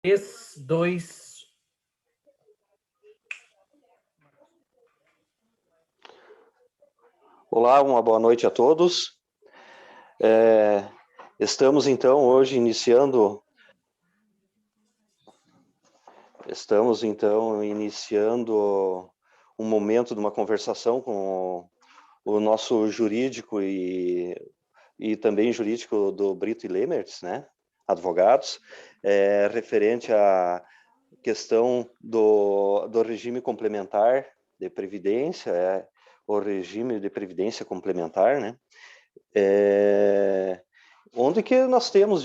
3, 2. Olá, uma boa noite a todos. Estamos então hoje iniciando um momento de uma conversação com o nosso jurídico e também jurídico do Brito e Lemertz, né, advogados, referente à questão do regime complementar de previdência, o regime de previdência complementar, né, onde que nós temos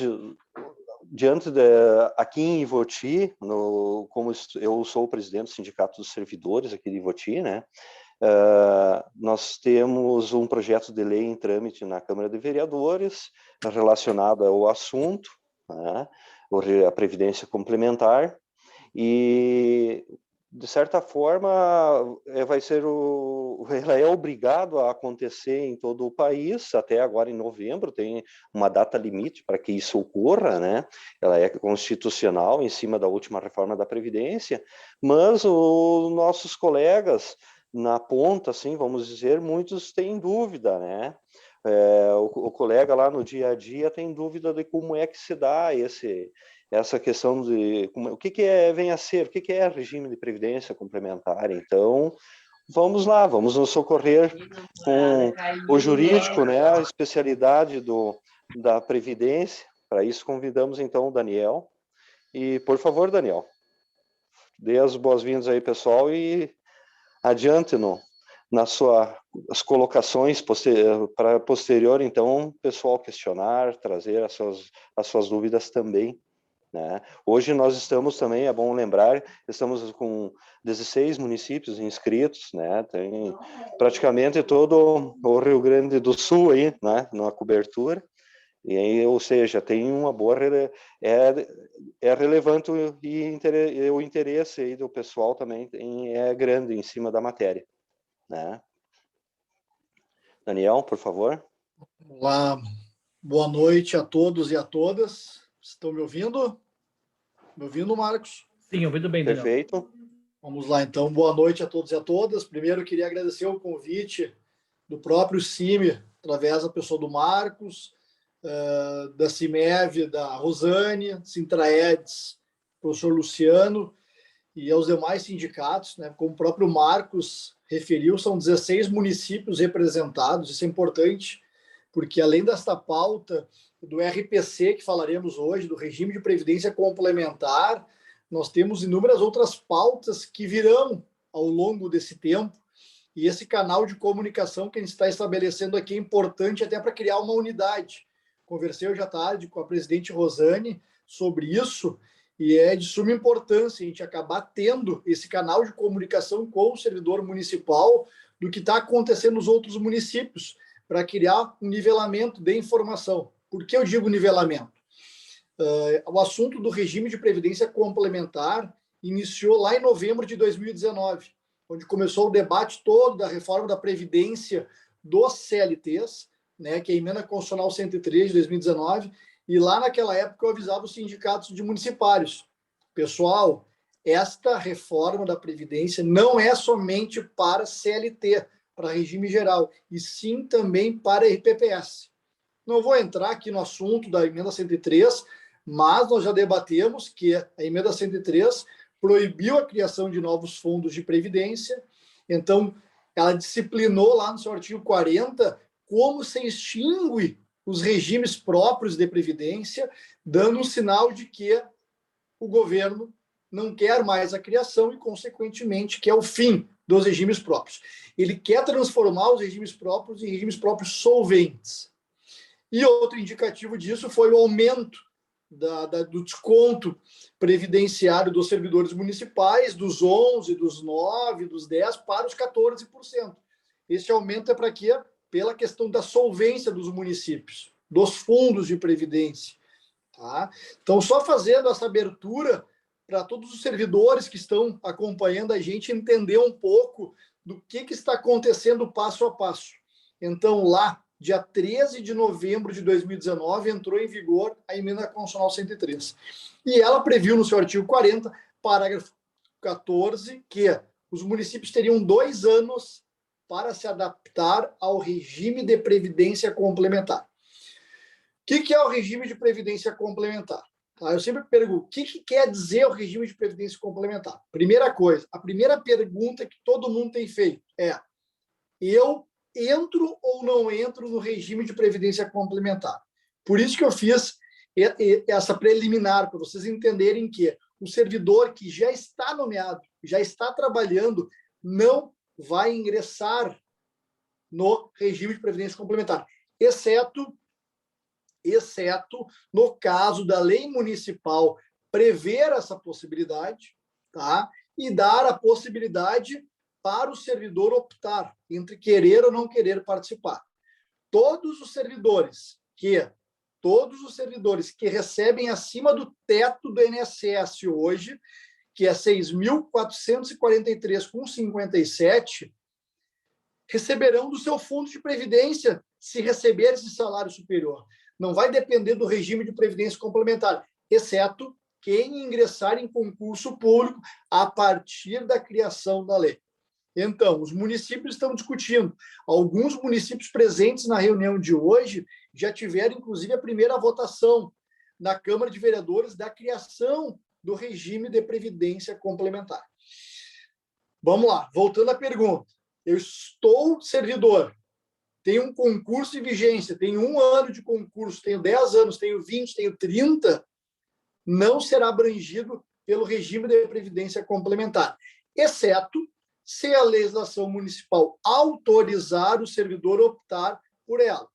aqui em Ivoti, como eu sou o presidente do Sindicato dos Servidores aqui de Ivoti, né, nós temos um projeto de lei em trâmite na Câmara de Vereadores relacionado ao assunto, né, a previdência complementar, e de certa forma ela é obrigado a acontecer em todo o país. Até agora em novembro tem uma data limite para que isso ocorra, né? Ela é constitucional em cima da última reforma da Previdência, mas os nossos colegas na ponta, assim, vamos dizer, muitos têm dúvida, né? O colega lá no dia a dia tem dúvida de como é que se dá essa questão de o que vem a ser, o que é regime de previdência complementar. Então, vamos lá, vamos nos socorrer com o jurídico, né, a especialidade da previdência. Para isso, convidamos então o Daniel. E, por favor, Daniel, dê as boas-vindas aí, pessoal, e adiante nas colocações para posterior, então, o pessoal questionar, trazer as suas dúvidas também, né? Hoje nós estamos também, é bom lembrar, estamos com 16 municípios inscritos, né? Tem praticamente todo o Rio Grande do Sul aí, né, na cobertura. E aí, ou seja, tem uma boa é relevante e o interesse aí do pessoal também é grande em cima da matéria, né? Daniel, por favor. Olá, boa noite a todos e a todas. Estão me ouvindo? Me ouvindo, Marcos? Sim, ouvindo bem, Daniel. Perfeito. Vamos lá, então. Boa noite a todos e a todas. Primeiro, eu queria agradecer o convite do próprio CIMI, através da pessoa do Marcos, da CIMEV, da Rosane, Sintraedes, professor Luciano, e aos demais sindicatos, né? Como o próprio Marcos referiu, são 16 municípios representados. Isso é importante, porque além desta pauta do RPC que falaremos hoje, do regime de previdência complementar, nós temos inúmeras outras pautas que virão ao longo desse tempo, e esse canal de comunicação que a gente está estabelecendo aqui é importante até para criar uma unidade. Conversei hoje à tarde com a presidente Rosane sobre isso, e é de suma importância a gente acabar tendo esse canal de comunicação com o servidor municipal do que está acontecendo nos outros municípios, para criar um nivelamento de informação. Por que eu digo nivelamento? O assunto do regime de previdência complementar iniciou lá em novembro de 2019, onde começou o debate todo da reforma da Previdência dos CLTs, né, que é a Emenda Constitucional 103 de 2019, e lá naquela época eu avisava os sindicatos de municipários. Pessoal, esta reforma da Previdência não é somente para CLT, para regime geral, e sim também para RPPS. Não vou entrar aqui no assunto da Emenda 103, mas nós já debatemos que a Emenda 103 proibiu a criação de novos fundos de previdência, então ela disciplinou lá no seu artigo 40 como se extingue os regimes próprios de previdência, dando um sinal de que o governo não quer mais a criação e, consequentemente, quer o fim dos regimes próprios. Ele quer transformar os regimes próprios em regimes próprios solventes. E outro indicativo disso foi o aumento do desconto previdenciário dos servidores municipais, dos 11%, dos 9%, dos 10% para os 14%. Esse aumento é para quê? Pela questão da solvência dos municípios, dos fundos de previdência. Tá? Então, só fazendo essa abertura para todos os servidores que estão acompanhando a gente entender um pouco do que está acontecendo passo a passo. Então, lá, dia 13 de novembro de 2019, entrou em vigor a Emenda Constitucional 103. E ela previu no seu artigo 40, parágrafo 14, que os municípios teriam 2 anos para se adaptar ao regime de previdência complementar. O que é o regime de previdência complementar? Eu sempre pergunto, o que quer dizer o regime de previdência complementar? Primeira coisa, a primeira pergunta que todo mundo tem feito é: eu entro ou não entro no regime de previdência complementar? Por isso que eu fiz essa preliminar, para vocês entenderem que o servidor que já está nomeado, já está trabalhando, não vai ingressar no regime de previdência complementar, exceto no caso da lei municipal prever essa possibilidade, tá? E dar a possibilidade para o servidor optar entre querer ou não querer participar. Todos os servidores que recebem acima do teto do INSS hoje, que é 6.443,57, receberão do seu fundo de previdência se receber esse salário superior. Não vai depender do regime de previdência complementar, exceto quem ingressar em concurso público a partir da criação da lei. Então, os municípios estão discutindo. Alguns municípios presentes na reunião de hoje já tiveram, inclusive, a primeira votação na Câmara de Vereadores da criação do regime de previdência complementar. Vamos lá, voltando à pergunta. Eu estou servidor, tenho um concurso em vigência, tenho 1 ano de concurso, tenho 10 anos, tenho 20, tenho 30, não será abrangido pelo regime de previdência complementar, exceto se a legislação municipal autorizar o servidor a optar por ela.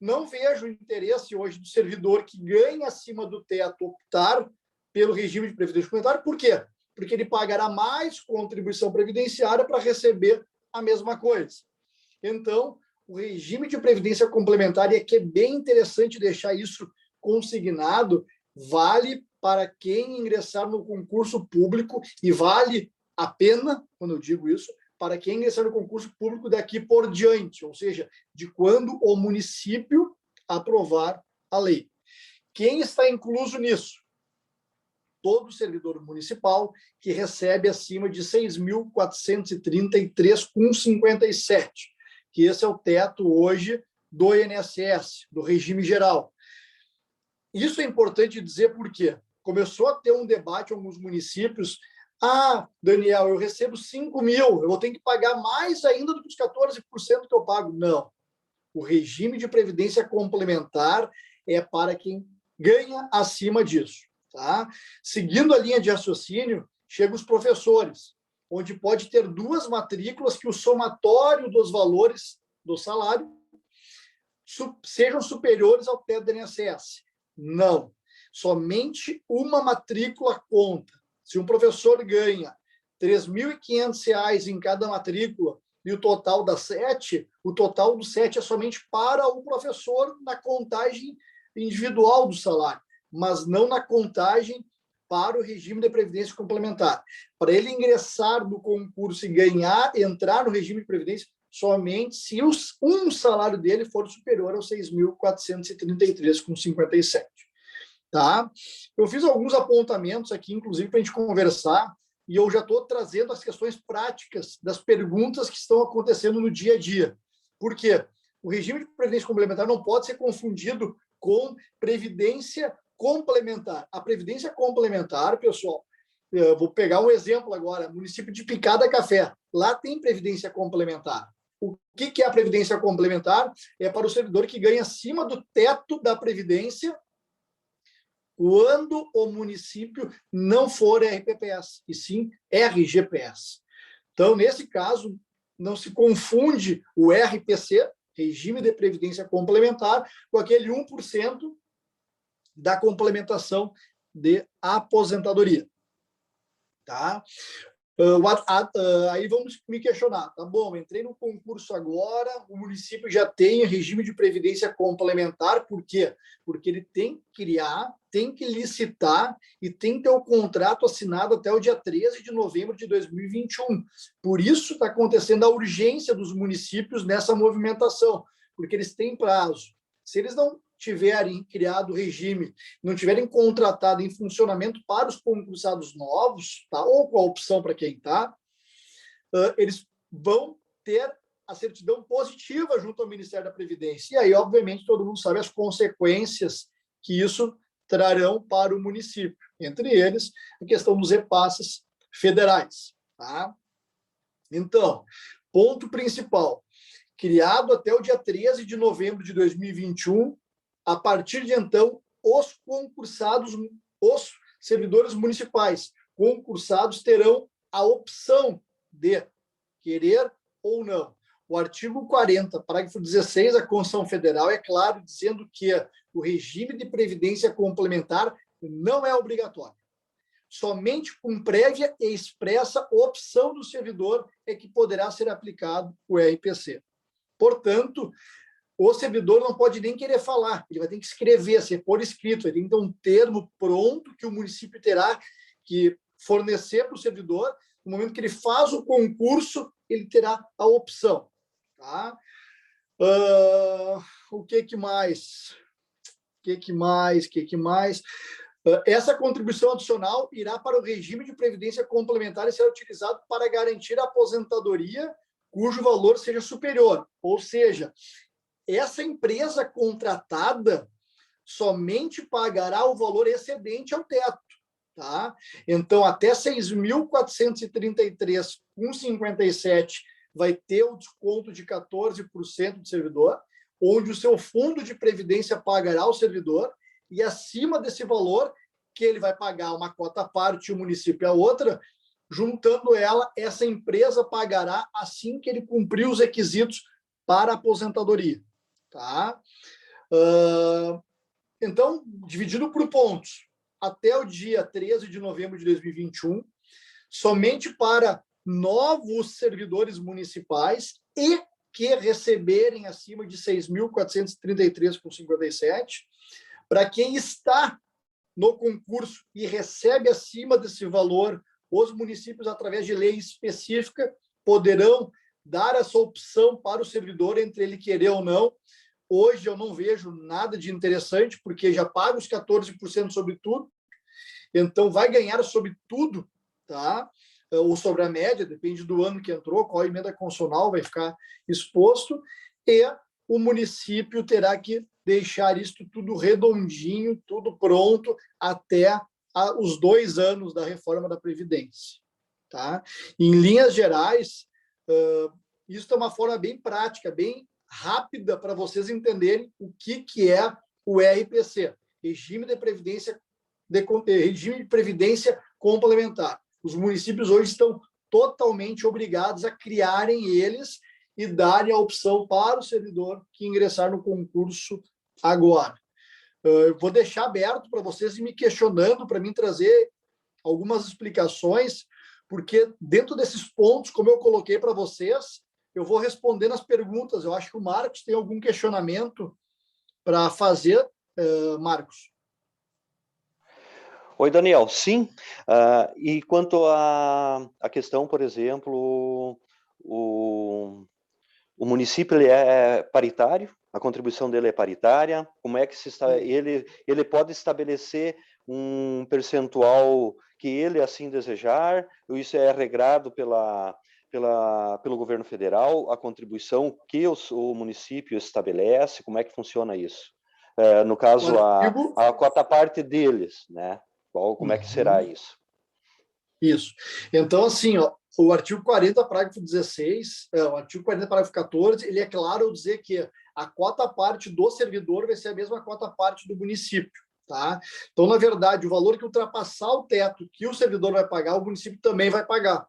Não vejo interesse hoje do servidor que ganha acima do teto optar pelo regime de previdência complementar. Por quê? Porque ele pagará mais contribuição previdenciária para receber a mesma coisa. Então, o regime de previdência complementar, e aqui é bem interessante deixar isso consignado, vale para quem ingressar no concurso público e vale a pena, quando eu digo isso, para quem ingressar no concurso público daqui por diante, ou seja, de quando o município aprovar a lei. Quem está incluso nisso? Todo servidor municipal que recebe acima de 6.433,57, que esse é o teto hoje do INSS, do regime geral. Isso é importante dizer porque começou a ter um debate em alguns municípios. Daniel, eu recebo 5 mil, eu vou ter que pagar mais ainda do que os 14% que eu pago. Não. O regime de previdência complementar é para quem ganha acima disso. Tá? Seguindo a linha de raciocínio, chegam os professores, onde pode ter 2 matrículas que o somatório dos valores do salário sejam superiores ao teto do INSS. Não. Somente uma matrícula conta. Se um professor ganha R$ 3.500 em cada matrícula e o total dá 7, o total do 7 é somente para o professor na contagem individual do salário, mas não na contagem para o regime de previdência complementar. Para ele ingressar no concurso e entrar no regime de previdência, somente se um salário dele for superior aos 6.433,57. Tá? Eu fiz alguns apontamentos aqui, inclusive, para a gente conversar, e eu já estou trazendo as questões práticas das perguntas que estão acontecendo no dia a dia. Por quê? O regime de previdência complementar não pode ser confundido com previdência complementar. A previdência complementar, pessoal, eu vou pegar um exemplo agora, município de Picada Café. Lá tem previdência complementar. O que é a previdência complementar? É para o servidor que ganha acima do teto da previdência quando o município não for RPPS, e sim RGPS. Então, nesse caso, não se confunde o RPC, Regime de Previdência Complementar, com aquele 1% da complementação de aposentadoria. Tá? Aí vamos me questionar, tá bom, entrei no concurso agora, o município já tem regime de previdência complementar, por quê? Porque ele tem que criar, tem que licitar e tem que ter o contrato assinado até o dia 13 de novembro de 2021. Por isso está acontecendo a urgência dos municípios nessa movimentação, porque eles têm prazo. Se eles não tiverem criado o regime, não tiverem contratado em funcionamento para os concursados novos, tá? Ou com a opção para quem está, eles vão ter a certidão positiva junto ao Ministério da Previdência. E aí, obviamente, todo mundo sabe as consequências que isso trarão para o município. Entre eles, a questão dos repasses federais. Tá? Então, ponto principal. Criado até o dia 13 de novembro de 2021, a partir de então, os concursados, os servidores municipais concursados terão a opção de querer ou não. O artigo 40, parágrafo 16 da Constituição Federal é claro, dizendo que o regime de previdência complementar não é obrigatório. Somente com prévia e expressa opção do servidor é que poderá ser aplicado o RPC. Portanto, o servidor não pode nem querer falar, ele vai ter que escrever, ser por escrito, ele tem que ter um termo pronto que o município terá que fornecer para o servidor. No momento que ele faz o concurso, ele terá a opção. Tá? O que mais? Essa contribuição adicional irá para o regime de previdência complementar e será utilizado para garantir a aposentadoria cujo valor seja superior. Ou seja, essa empresa contratada somente pagará o valor excedente ao teto. Tá? Então, até 6.433,57 vai ter o desconto de 14% do servidor, onde o seu fundo de previdência pagará ao servidor, e acima desse valor, que ele vai pagar uma cota à parte e o município a outra, juntando ela, essa empresa pagará assim que ele cumprir os requisitos para a aposentadoria. Tá? Então, dividido por pontos, até o dia 13 de novembro de 2021, somente para novos servidores municipais e que receberem acima de 6.433,57, para quem está no concurso e recebe acima desse valor, os municípios, através de lei específica, poderão dar essa opção para o servidor entre ele querer ou não. Hoje eu não vejo nada de interessante, porque já paga os 14% sobre tudo, então vai ganhar sobre tudo, tá? Ou sobre a média, depende do ano que entrou, qual emenda constitucional vai ficar exposto, e o município terá que deixar isso tudo redondinho, tudo pronto, até os 2 anos da reforma da Previdência. Tá? Em linhas gerais, isso é uma forma bem prática, bem rápida para vocês entenderem o que é o RPC, Regime de Previdência Complementar. Os municípios hoje estão totalmente obrigados a criarem eles e darem a opção para o servidor que ingressar no concurso agora. Eu vou deixar aberto para vocês ir me questionando, para mim trazer algumas explicações, porque dentro desses pontos, como eu coloquei para vocês, eu vou respondendo as perguntas. Eu acho que o Marcos tem algum questionamento para fazer, Marcos. Oi, Daniel. Sim. E quanto à questão, por exemplo, o município ele é paritário? A contribuição dele é paritária? Como é que ele pode estabelecer um percentual que ele assim desejar? Ou isso é regrado pelo governo federal? A contribuição que o município estabelece? Como é que funciona isso? No caso, a cota parte deles, né? Como é que será isso? Isso. Então, assim, ó, o artigo 40, parágrafo 16, o artigo 40, parágrafo 14, ele é claro ao dizer que a cota parte do servidor vai ser a mesma cota parte do município. Tá? Então, na verdade, o valor que ultrapassar o teto que o servidor vai pagar, o município também vai pagar.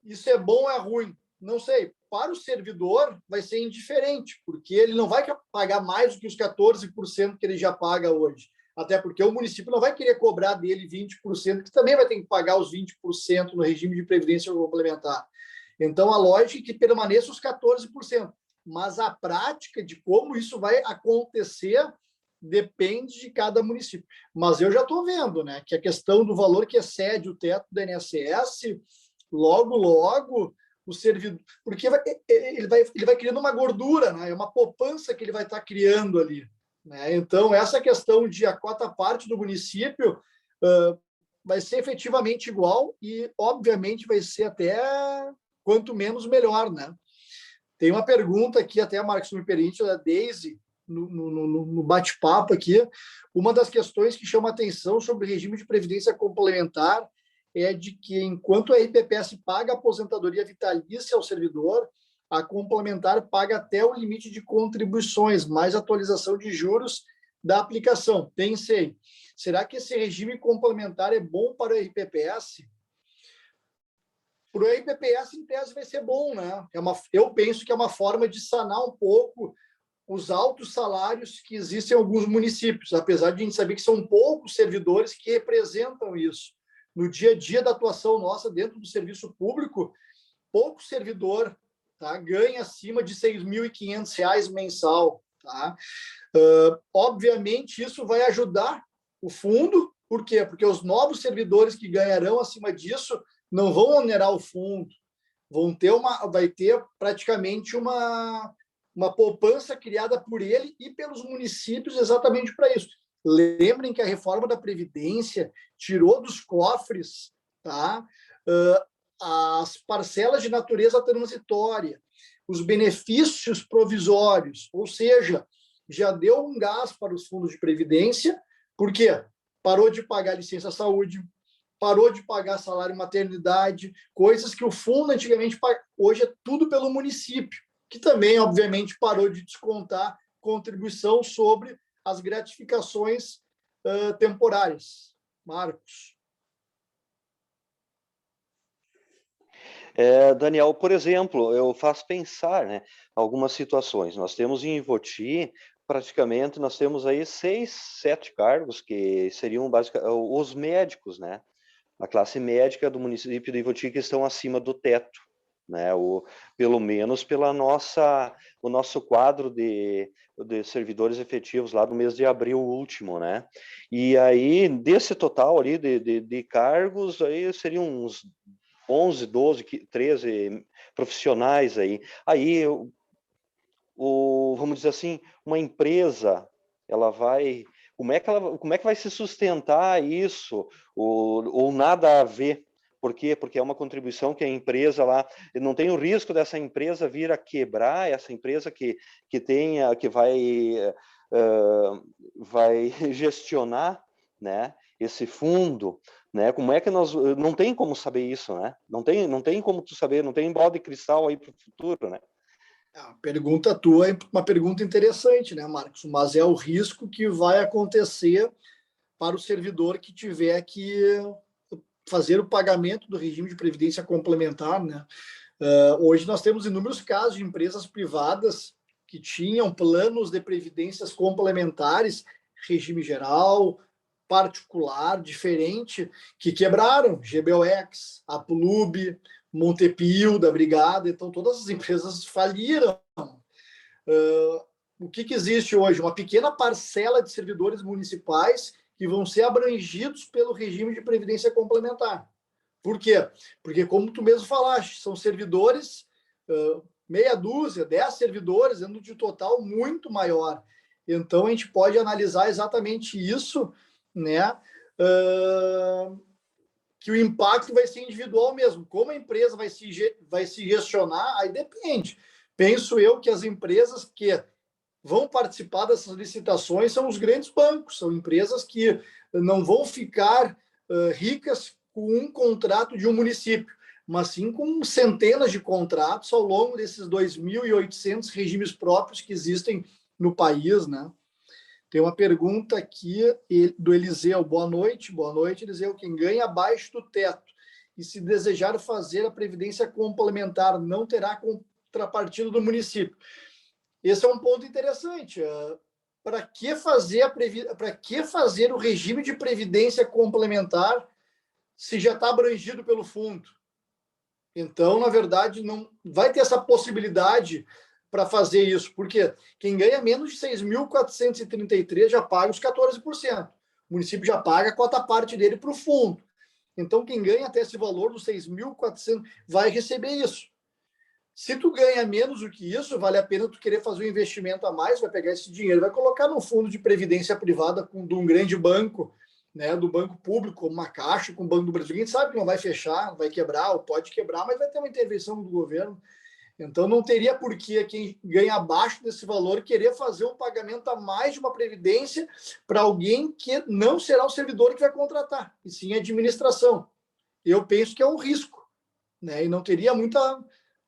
Isso é bom ou é ruim? Não sei. Para o servidor, vai ser indiferente, porque ele não vai pagar mais do que os 14% que ele já paga hoje. Até porque o município não vai querer cobrar dele 20%, que também vai ter que pagar os 20% no regime de previdência complementar. Então, a lógica é que permaneça os 14%. Mas a prática de como isso vai acontecer depende de cada município. Mas eu já estou vendo, né, que a questão do valor que excede o teto do INSS, logo o servidor, porque ele vai criando uma gordura, né? É uma poupança que ele vai estar criando ali, né? Então, essa questão de a cota parte do município vai ser efetivamente igual e, obviamente, vai ser até quanto menos melhor, né? Tem uma pergunta aqui, até, Marcos, me permite, da Daisy, no bate-papo aqui. Uma das questões que chama atenção sobre o regime de previdência complementar é de que, enquanto a RPPS paga a aposentadoria vitalícia ao servidor, a complementar paga até o limite de contribuições, mais atualização de juros da aplicação. Pensei, será que esse regime complementar é bom para o RPPS? Para o RPPS, em tese, vai ser bom, né? Eu penso que é uma forma de sanar um pouco os altos salários que existem em alguns municípios, apesar de a gente saber que são poucos servidores que representam isso. No dia a dia da atuação nossa dentro do serviço público, pouco servidor, tá, ganha acima de R$ 6.500 mensal. Tá? Obviamente, isso vai ajudar o fundo. Por quê? Porque os novos servidores que ganharão acima disso não vão onerar o fundo, vai ter praticamente uma poupança criada por ele e pelos municípios exatamente para isso. Lembrem que a reforma da Previdência tirou dos cofres, tá, as parcelas de natureza transitória, os benefícios provisórios, ou seja, já deu um gás para os fundos de previdência, porque parou de pagar licença saúde, parou de pagar salário maternidade, coisas que o fundo antigamente pagava. Hoje é tudo pelo município, que também, obviamente, parou de descontar contribuição sobre as gratificações temporárias. Marcos. Daniel, por exemplo, eu faço pensar, né, algumas situações. Nós temos em Ivoti, praticamente, nós temos aí 6, 7 cargos que seriam basicamente os médicos, né? A classe médica do município de Ivoti que estão acima do teto, né? Pelo menos o nosso quadro de servidores efetivos lá do mês de abril último, né? E aí, desse total ali de cargos, aí seriam uns 11, 12, 13 profissionais aí. Aí, vamos dizer assim, uma empresa, ela vai... Como é que vai se sustentar isso? Ou nada a ver? Por quê? Porque é uma contribuição que a empresa lá... Não tem o risco dessa empresa vir a quebrar, essa empresa que vai gestionar, né, esse fundo, né? Como é que nós... Não tem como saber isso, né? Não tem como tu saber, não tem bola de cristal aí para o futuro, né? A pergunta tua é uma pergunta interessante, né, Marcos? Mas é o risco que vai acontecer para o servidor que tiver que fazer o pagamento do regime de previdência complementar, né? Hoje nós temos inúmeros casos de empresas privadas que tinham planos de previdências complementares, regime geral, particular, diferente, que quebraram. GBOX, Aplub, Montepio, da Brigada, então todas as empresas faliram. O que existe hoje? Uma pequena parcela de servidores municipais que vão ser abrangidos pelo regime de previdência complementar. Por quê? Porque, como tu mesmo falaste, são servidores, meia dúzia, 10 servidores, dentro de total muito maior. Então, a gente pode analisar exatamente isso, né? Que o impacto vai ser individual mesmo. Como a empresa vai se gestionar, aí depende. Penso eu que as empresas que vão participar dessas licitações são os grandes bancos, são empresas que não vão ficar ricas com um contrato de um município, mas sim com centenas de contratos ao longo desses 2.800 regimes próprios que existem no país, né? Tem uma pergunta aqui do Eliseu. Boa noite, Eliseu. Quem ganha abaixo do teto e se desejar fazer a previdência complementar não terá contrapartida do município. Esse é um ponto interessante. Para que fazer o regime de previdência complementar se já está abrangido pelo fundo? Então, na verdade, não vai ter essa possibilidade para fazer isso, porque quem ganha menos de 6.433 já paga os 14%. O município já paga a cota parte dele para o fundo. Então, quem ganha até esse valor dos 6.400 vai receber isso. Se tu ganha menos do que isso, vale a pena tu querer fazer um investimento a mais, vai pegar esse dinheiro, vai colocar no fundo de previdência privada de um grande banco, né, do banco público, como uma Caixa, com o Banco do Brasil. A gente sabe que não vai fechar, não vai quebrar, ou pode quebrar, mas vai ter uma intervenção do governo. Então, não teria por que quem ganha abaixo desse valor querer fazer um pagamento a mais de uma previdência para alguém que não será o servidor que vai contratar, e sim a administração. Eu penso que é um risco, né? E não teria muita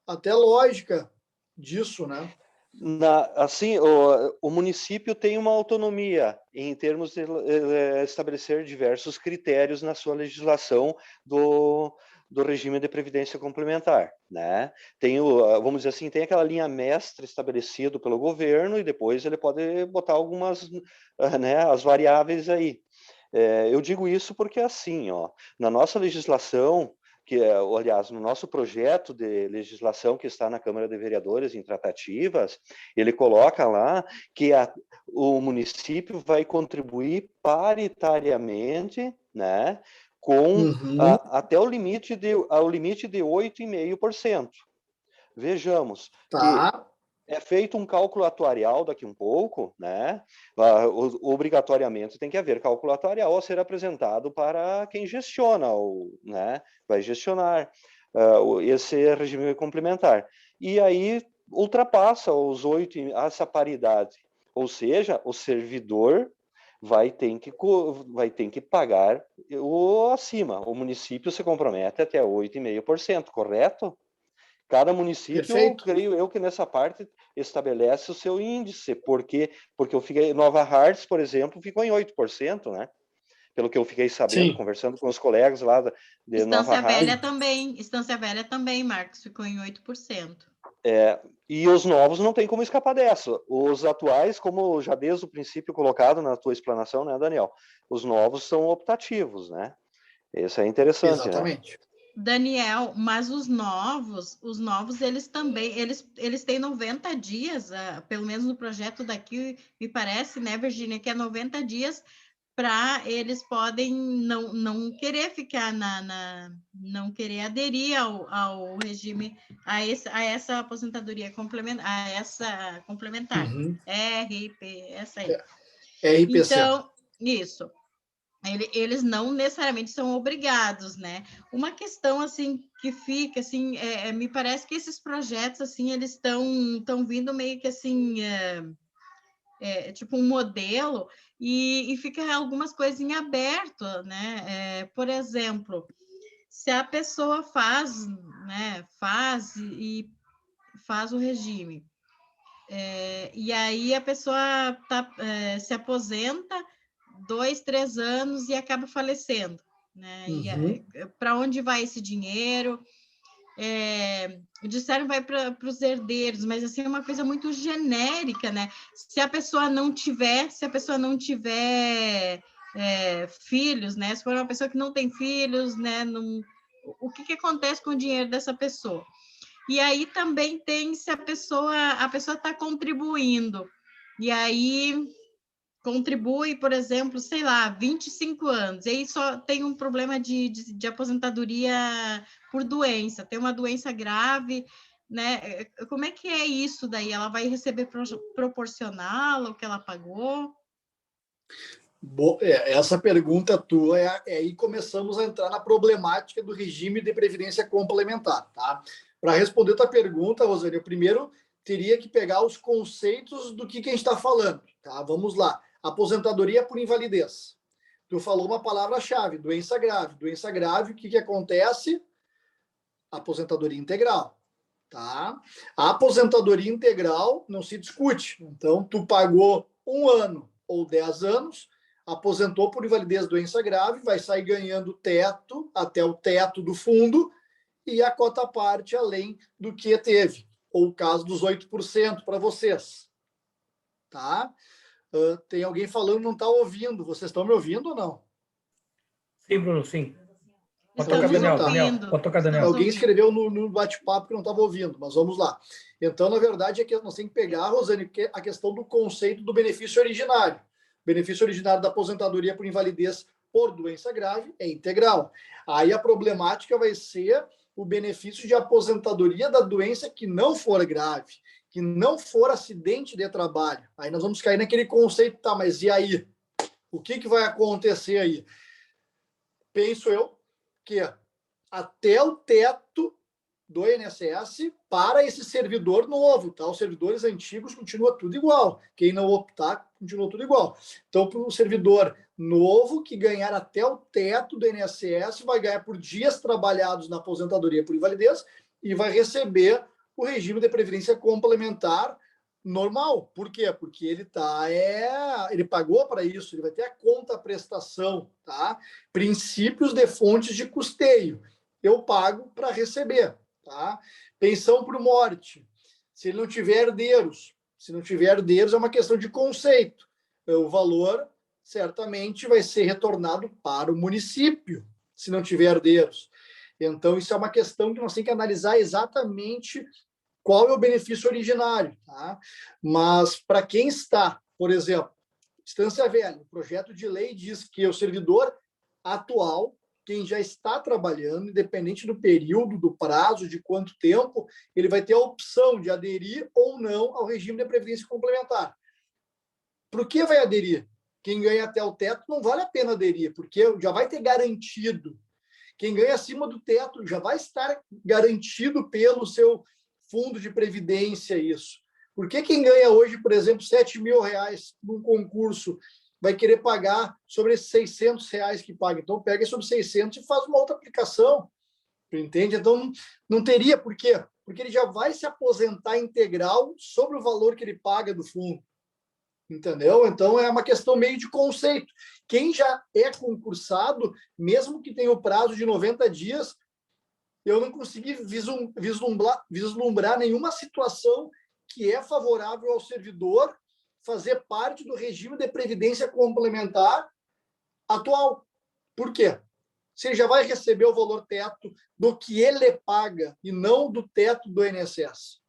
até lógica disso, né? Assim, o município tem uma autonomia em termos de estabelecer diversos critérios na sua legislação do regime de previdência complementar, né? Vamos dizer assim, tem aquela linha mestra estabelecido pelo governo e depois ele pode botar algumas, né, as variáveis aí. Eu digo isso porque assim, na nossa legislação, aliás, no nosso projeto de legislação que está na Câmara de Vereadores em tratativas, ele coloca lá que o município vai contribuir paritariamente, né, com até o limite de 8,5%. Vejamos que é feito um cálculo atuarial daqui um pouco, né? Obrigatoriamente tem que haver cálculo atuarial a ser apresentado para quem gestiona, né? Vai gestionar esse regime complementar. E aí ultrapassa essa paridade. Ou seja, o servidor vai ter que pagar acima. O município se compromete até 8,5%, correto? Cada município, Perfeito. creio eu, que nessa parte estabelece o seu índice, porque eu fiquei, Nova Hartz, por exemplo, ficou em 8%, né? Pelo que eu fiquei sabendo, conversando com os colegas lá de Nova Hartz. Estância Velha também, Marcos, ficou em 8%. E os novos não tem como escapar dessa. Os atuais, como já desde o princípio colocado na tua explanação, né, Daniel? Os novos são optativos, né? Isso é interessante, exatamente. Né? Daniel, mas os novos, eles também, eles têm 90 dias, pelo menos no projeto daqui, me parece, né, Virgínia, que é 90 dias para eles podem não querer ficar não querer aderir ao regime, a essa aposentadoria complementar, RP, essa aí. RPC. Então, isso. Eles não necessariamente são obrigados, né? Uma questão assim que fica assim, me parece que esses projetos assim eles estão vindo meio que assim tipo um modelo e fica algumas coisas em aberto, né? Por exemplo, se a pessoa faz o regime e aí a pessoa se aposenta 2, 3 anos e acaba falecendo, né? Para onde vai esse dinheiro? Disseram vai para os herdeiros, mas assim é uma coisa muito genérica, né? Se a pessoa não tiver filhos, né? Se for uma pessoa que não tem filhos, né? O que acontece com o dinheiro dessa pessoa? E aí também tem se a pessoa está contribuindo, e aí contribui, por exemplo, sei lá, 25 anos, e aí só tem um problema de aposentadoria por doença, tem uma doença grave, né? Como é que é isso daí? Ela vai receber proporcional ao que ela pagou? Essa pergunta tua aí começamos a entrar na problemática do regime de previdência complementar, tá? Para responder a tua pergunta, Rosane, eu primeiro teria que pegar os conceitos do que a gente está falando, tá? Vamos lá. Aposentadoria por invalidez. Tu falou uma palavra-chave, doença grave. Doença grave, o que acontece? Aposentadoria integral, tá? A aposentadoria integral não se discute. Então, tu pagou 1 ano ou 10 anos, aposentou por invalidez, doença grave, vai sair ganhando teto, até o teto do fundo, e a cota parte além do que teve. Ou o caso dos 8% para vocês. Tá? Tem alguém falando, não está ouvindo. Vocês estão me ouvindo ou não? Sim, Bruno, sim. Pode Estamos tocar, Daniel. ouvindo. Pode tocar, Daniel. Alguém escreveu no bate-papo que não estava ouvindo, mas vamos lá. Então, na verdade, nós temos que pegar, Rosane, a questão do conceito do benefício originário. O benefício originário da aposentadoria por invalidez por doença grave é integral. Aí a problemática vai ser o benefício de aposentadoria da doença que não for grave, que não for acidente de trabalho. Aí nós vamos cair naquele conceito, tá, mas e aí? O que vai acontecer aí? Penso eu que até o teto do INSS para esse servidor novo, tá? Os servidores antigos continua tudo igual. Quem não optar, continua tudo igual. Então, para o servidor novo que ganhar até o teto do INSS, vai ganhar por dias trabalhados na aposentadoria por invalidez e vai receber o regime de previdência complementar normal. Por quê? Porque ele pagou para isso, ele vai ter a conta-prestação, tá? Princípios de fontes de custeio. Eu pago para receber, tá? Pensão por morte. Se ele não tiver herdeiros, é uma questão de conceito. O valor certamente vai ser retornado para o município, se não tiver herdeiros. Então, isso é uma questão que nós temos que analisar exatamente qual é o benefício originário, tá? Mas para quem está, por exemplo, Estância Velha, o projeto de lei diz que o servidor atual, quem já está trabalhando, independente do período, do prazo, de quanto tempo, ele vai ter a opção de aderir ou não ao regime de previdência complementar. Por que vai aderir? Quem ganha até o teto não vale a pena aderir, porque já vai ter garantido. Quem ganha acima do teto já vai estar garantido pelo seu fundo de previdência isso. Por que quem ganha hoje, por exemplo, R$7.000 num concurso vai querer pagar sobre esses R$600 que paga? Então pega sobre 600 e faz uma outra aplicação, entende? Então não teria por quê? Porque ele já vai se aposentar integral sobre o valor que ele paga do fundo, entendeu? Então é uma questão meio de conceito. Quem já é concursado, mesmo que tenha o prazo de 90 dias, eu não consegui vislumbrar nenhuma situação que é favorável ao servidor fazer parte do regime de previdência complementar atual. Por quê? Se ele já vai receber o valor teto do que ele paga e não do teto do INSS.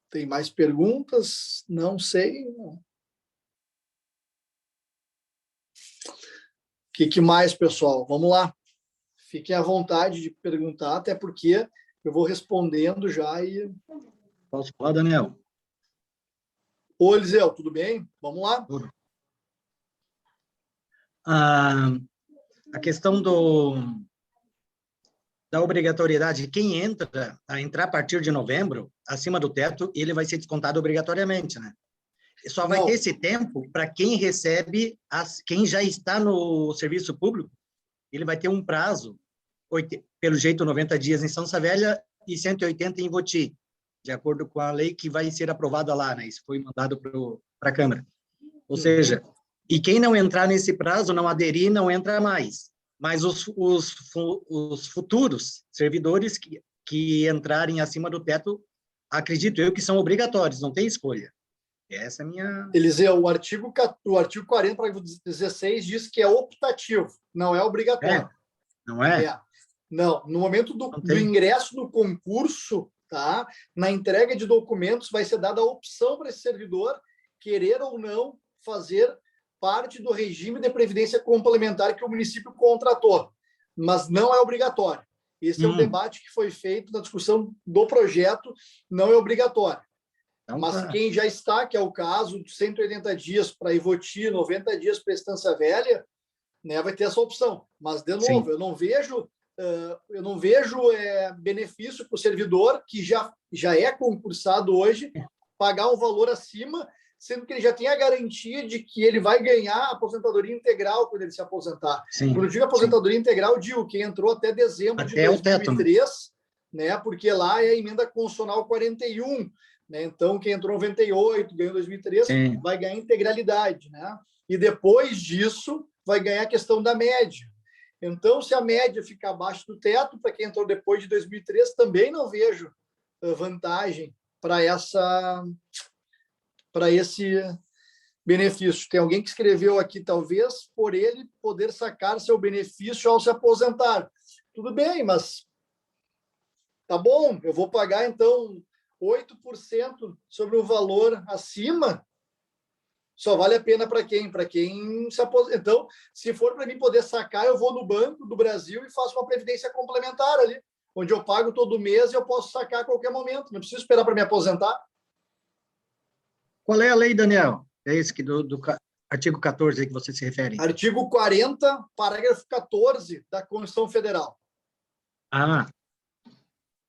Tem mais perguntas? Não sei. O que mais, pessoal? Vamos lá. Fiquem à vontade de perguntar, até porque eu vou respondendo já e... Posso falar, Daniel? Ô, Eliseu, tudo bem? Vamos lá. Tudo. A questão da obrigatoriedade, quem entrar a partir de novembro, acima do teto, ele vai ser descontado obrigatoriamente, né? Só vai ter esse tempo para quem recebe, quem já está no serviço público, ele vai ter um prazo, pelo jeito 90 dias em Estância Velha e 180 em Voti, de acordo com a lei que vai ser aprovada lá, né? Isso foi mandado para a Câmara. Ou seja, e quem não entrar nesse prazo, não aderir, não entra mais. Mas os futuros servidores que entrarem acima do teto, acredito eu que são obrigatórios, não tem escolha. Essa é a minha... Eliseu, o artigo 40, parágrafo 16, diz que é optativo, não é obrigatório. Não é? Não, no momento do ingresso no concurso, tá? Na entrega de documentos, vai ser dada a opção para esse servidor querer ou não fazer parte do regime de previdência complementar que o município contratou, mas não é obrigatório. Esse é o debate que foi feito na discussão do projeto, não é obrigatório. Mas quem já está, que é o caso de 180 dias para Ivoti, 90 dias para Estância Velha, né, vai ter essa opção. Mas, de novo, eu não vejo benefício para o servidor que já é concursado hoje pagar um valor acima, sendo que ele já tem a garantia de que ele vai ganhar a aposentadoria integral quando ele se aposentar. Quando eu digo aposentadoria integral, digo que entrou até dezembro de 2003, né, porque lá é a emenda constitucional 41, né? Então, quem entrou em 98, ganhou em 2003, vai ganhar integralidade, né? E depois disso, vai ganhar a questão da média. Então, se a média ficar abaixo do teto, para quem entrou depois de 2003, também não vejo vantagem para esse benefício. Tem alguém que escreveu aqui, talvez, por ele poder sacar seu benefício ao se aposentar. Tudo bem, mas tá bom, eu vou pagar, então, 8% sobre o valor acima, só vale a pena para quem? Para quem se aposenta. Então, se for para mim poder sacar, eu vou no Banco do Brasil e faço uma previdência complementar ali, onde eu pago todo mês e eu posso sacar a qualquer momento. Não preciso esperar para me aposentar. Qual é a lei, Daniel? É esse que do artigo 14 aí que você se refere? Artigo 40, parágrafo 14 da Constituição Federal. Ah,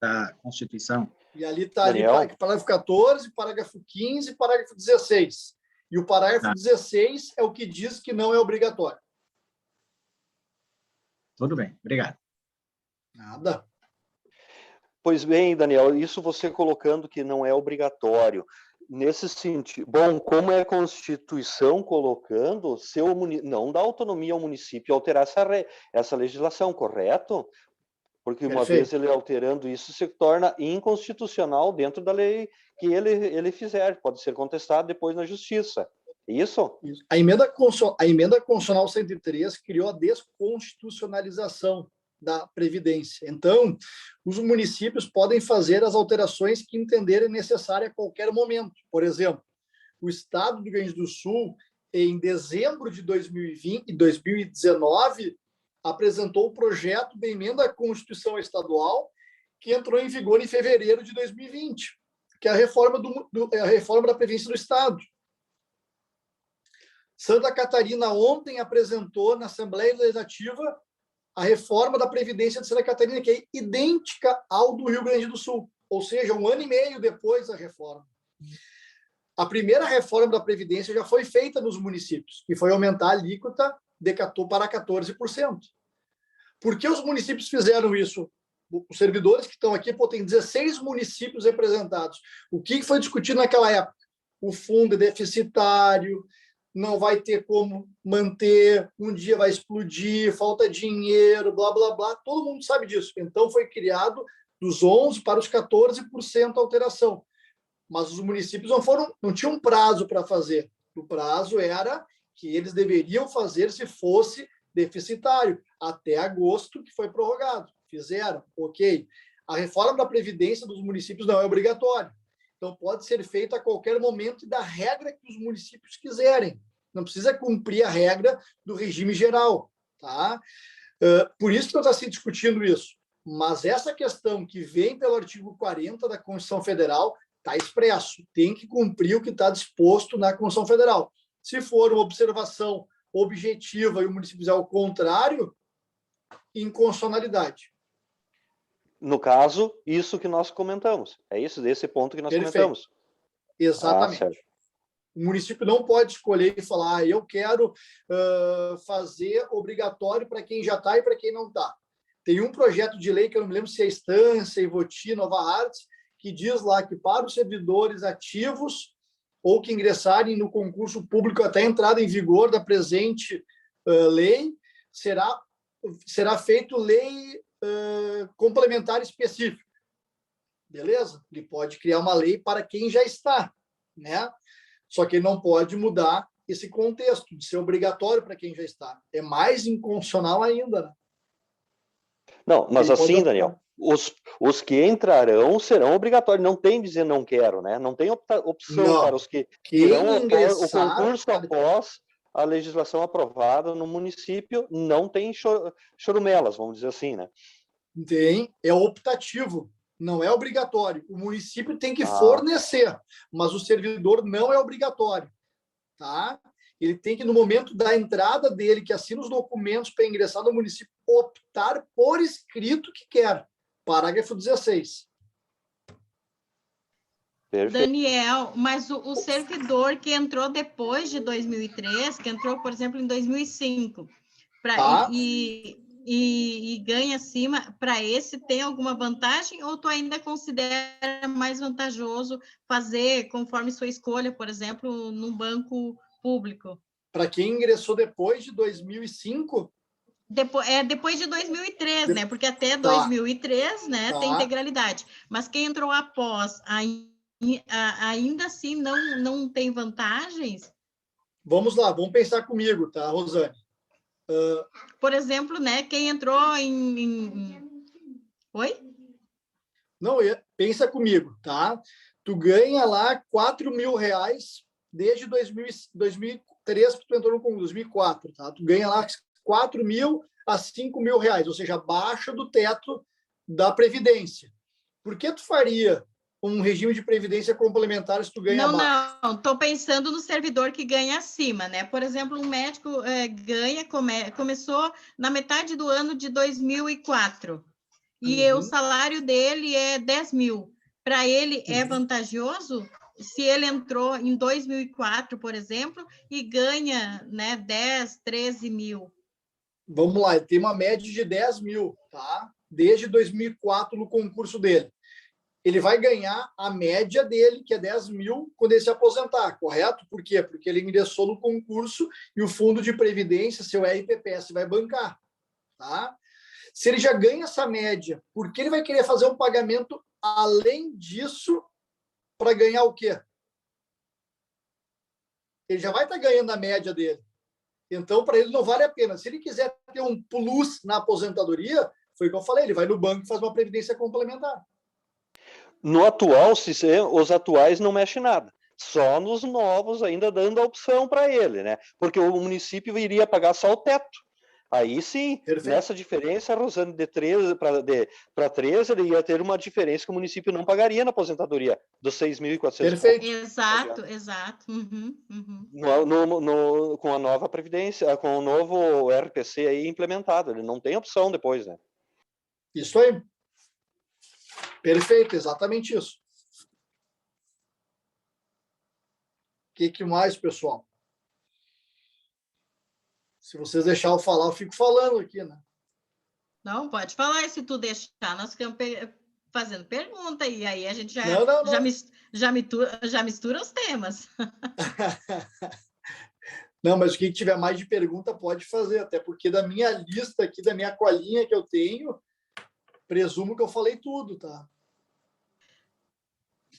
da Constituição. E ali está ali, Daniel? parágrafo 14, parágrafo 15, parágrafo 16. E o parágrafo 16 é o que diz que não é obrigatório. Tudo bem, obrigado. Nada. Pois bem, Daniel, isso você colocando que não é obrigatório. Nesse sentido, bom, como é a Constituição colocando, não dá autonomia ao município alterar essa legislação, correto? Porque uma Perfeito. vez ele alterando isso, se torna inconstitucional dentro da lei que ele fizer. Pode ser contestado depois na justiça. Isso? A emenda constitucional 103 criou a desconstitucionalização da Previdência. Então, os municípios podem fazer as alterações que entenderem necessárias a qualquer momento. Por exemplo, o Estado do Rio Grande do Sul, em dezembro de 2019, apresentou o projeto de emenda à Constituição Estadual, que entrou em vigor em fevereiro de 2020, que é a reforma da Previdência do Estado. Santa Catarina ontem apresentou na Assembleia Legislativa a reforma da Previdência de Santa Catarina, que é idêntica ao do Rio Grande do Sul, ou seja, 1 ano e meio depois da reforma. A primeira reforma da Previdência já foi feita nos municípios, que foi aumentar a alíquota para 14%. Por que os municípios fizeram isso? Os servidores que estão aqui, tem 16 municípios representados. O que foi discutido naquela época? O fundo é deficitário, não vai ter como manter, um dia vai explodir, falta dinheiro, blá, blá, blá. Todo mundo sabe disso. Então, foi criado dos 11% para os 14% a alteração. Mas os municípios não tinham prazo para fazer. O prazo era que eles deveriam fazer se fosse deficitário, até agosto, que foi prorrogado. Fizeram, ok. A reforma da Previdência dos municípios não é obrigatória. Então, pode ser feito a qualquer momento e da regra que os municípios quiserem. Não precisa cumprir a regra do regime geral. Tá? Por isso que nós estamos discutindo isso. Mas essa questão que vem pelo artigo 40 da Constituição Federal está expresso. Tem que cumprir o que está disposto na Constituição Federal. Se for uma observação objetiva e o município fizer o contrário, inconstitucionalidade. No caso, isso que nós comentamos. É isso, desse ponto que nós comentamos. Exatamente. O município não pode escolher e falar, eu quero fazer obrigatório para quem já está e para quem não está. Tem um projeto de lei, que eu não me lembro se é Estância, Ivoti, Nova Hartz, que diz lá que para os servidores ativos ou que ingressarem no concurso público até a entrada em vigor da presente lei, será feito lei complementar específica. Beleza? Ele pode criar uma lei para quem já está, né? Só que ele não pode mudar esse contexto de ser obrigatório para quem já está. É mais inconstitucional ainda, né? Não, mas ele assim, Daniel, os que entrarão serão obrigatórios. Não tem dizer não quero, né? Não tem opção não. para os que irão o concurso após a legislação aprovada no município. Não tem chorumelas, vamos dizer assim, né? Tem, é optativo, não é obrigatório. O município tem que fornecer, mas o servidor não é obrigatório, tá? Ele tem que, no momento da entrada dele, que assina os documentos para ingressar no município, optar por escrito que quer. Parágrafo 16. Perfeito. Daniel, mas o servidor que entrou depois de 2003, que entrou, por exemplo, em 2005, e ganha acima, para esse tem alguma vantagem ou tu ainda considera mais vantajoso fazer conforme sua escolha, por exemplo, num banco público? Para quem ingressou depois de 2005? Depois de 2003, né? Porque até 2003, né, tem integralidade. Mas quem entrou após, ainda assim não tem vantagens? Vamos lá, vamos pensar comigo, tá, Rosane? Por exemplo, né, quem entrou Oi? Não, pensa comigo, tá? Tu ganha lá R$4.000 desde 2003, que tu entrou no concurso, 2004, tá? Tu ganha lá 4 mil a 5 mil reais, ou seja, abaixo do teto da Previdência. Por que tu faria um regime de previdência complementar se tu ganha abaixo? Não, estou pensando no servidor que ganha acima, né? Por exemplo, um médico começou na metade do ano de 2004 e o salário dele é 10 mil. Para ele é vantajoso se ele entrou em 2004, por exemplo, e ganha, né, 10, 13 mil. Vamos lá, ele tem uma média de 10 mil, tá? Desde 2004 no concurso dele. Ele vai ganhar a média dele, que é 10 mil, quando ele se aposentar, correto? Por quê? Porque ele ingressou no concurso e o fundo de previdência, seu RPPS, vai bancar, tá? Se ele já ganha essa média, por que ele vai querer fazer um pagamento além disso para ganhar o quê? Ele já vai estar ganhando a média dele. Então, para ele não vale a pena. Se ele quiser ter um plus na aposentadoria, foi o que eu falei, ele vai no banco e faz uma previdência complementar. No atual, os atuais não mexem nada. Só nos novos, ainda dando a opção para ele, né? Porque o município iria pagar só o teto. Aí sim, Perfeito. Nessa diferença, Rosane, de 13 para 13, ele ia ter uma diferença que o município não pagaria na aposentadoria, dos 6.400. Perfeito. Exato. Com a nova Previdência, com o novo RPC aí implementado. Ele não tem opção depois, né? Isso aí. Perfeito, exatamente isso. O que mais, pessoal? Se vocês deixarem eu falar, eu fico falando aqui, né? Não, pode falar, e se tu deixar, nós ficamos fazendo pergunta, e aí a gente já mistura os temas. Não, mas quem tiver mais de pergunta pode fazer, até porque da minha lista aqui, da minha colinha que eu tenho, presumo que eu falei tudo, tá?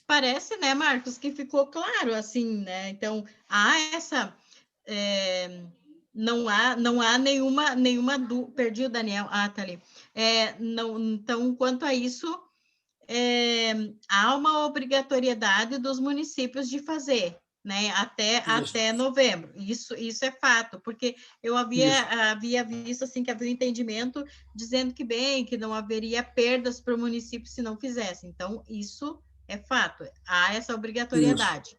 Parece, né, Marcos, que ficou claro, assim, né? Então, há essa... não há nenhuma dúvida. Perdi o Daniel. Ah, tá ali. Então, quanto a isso, há uma obrigatoriedade dos municípios de fazer, né? Até novembro. Isso é fato, porque eu havia visto assim que havia um entendimento dizendo que não haveria perdas para o município se não fizesse. Então, isso é fato. Há essa obrigatoriedade.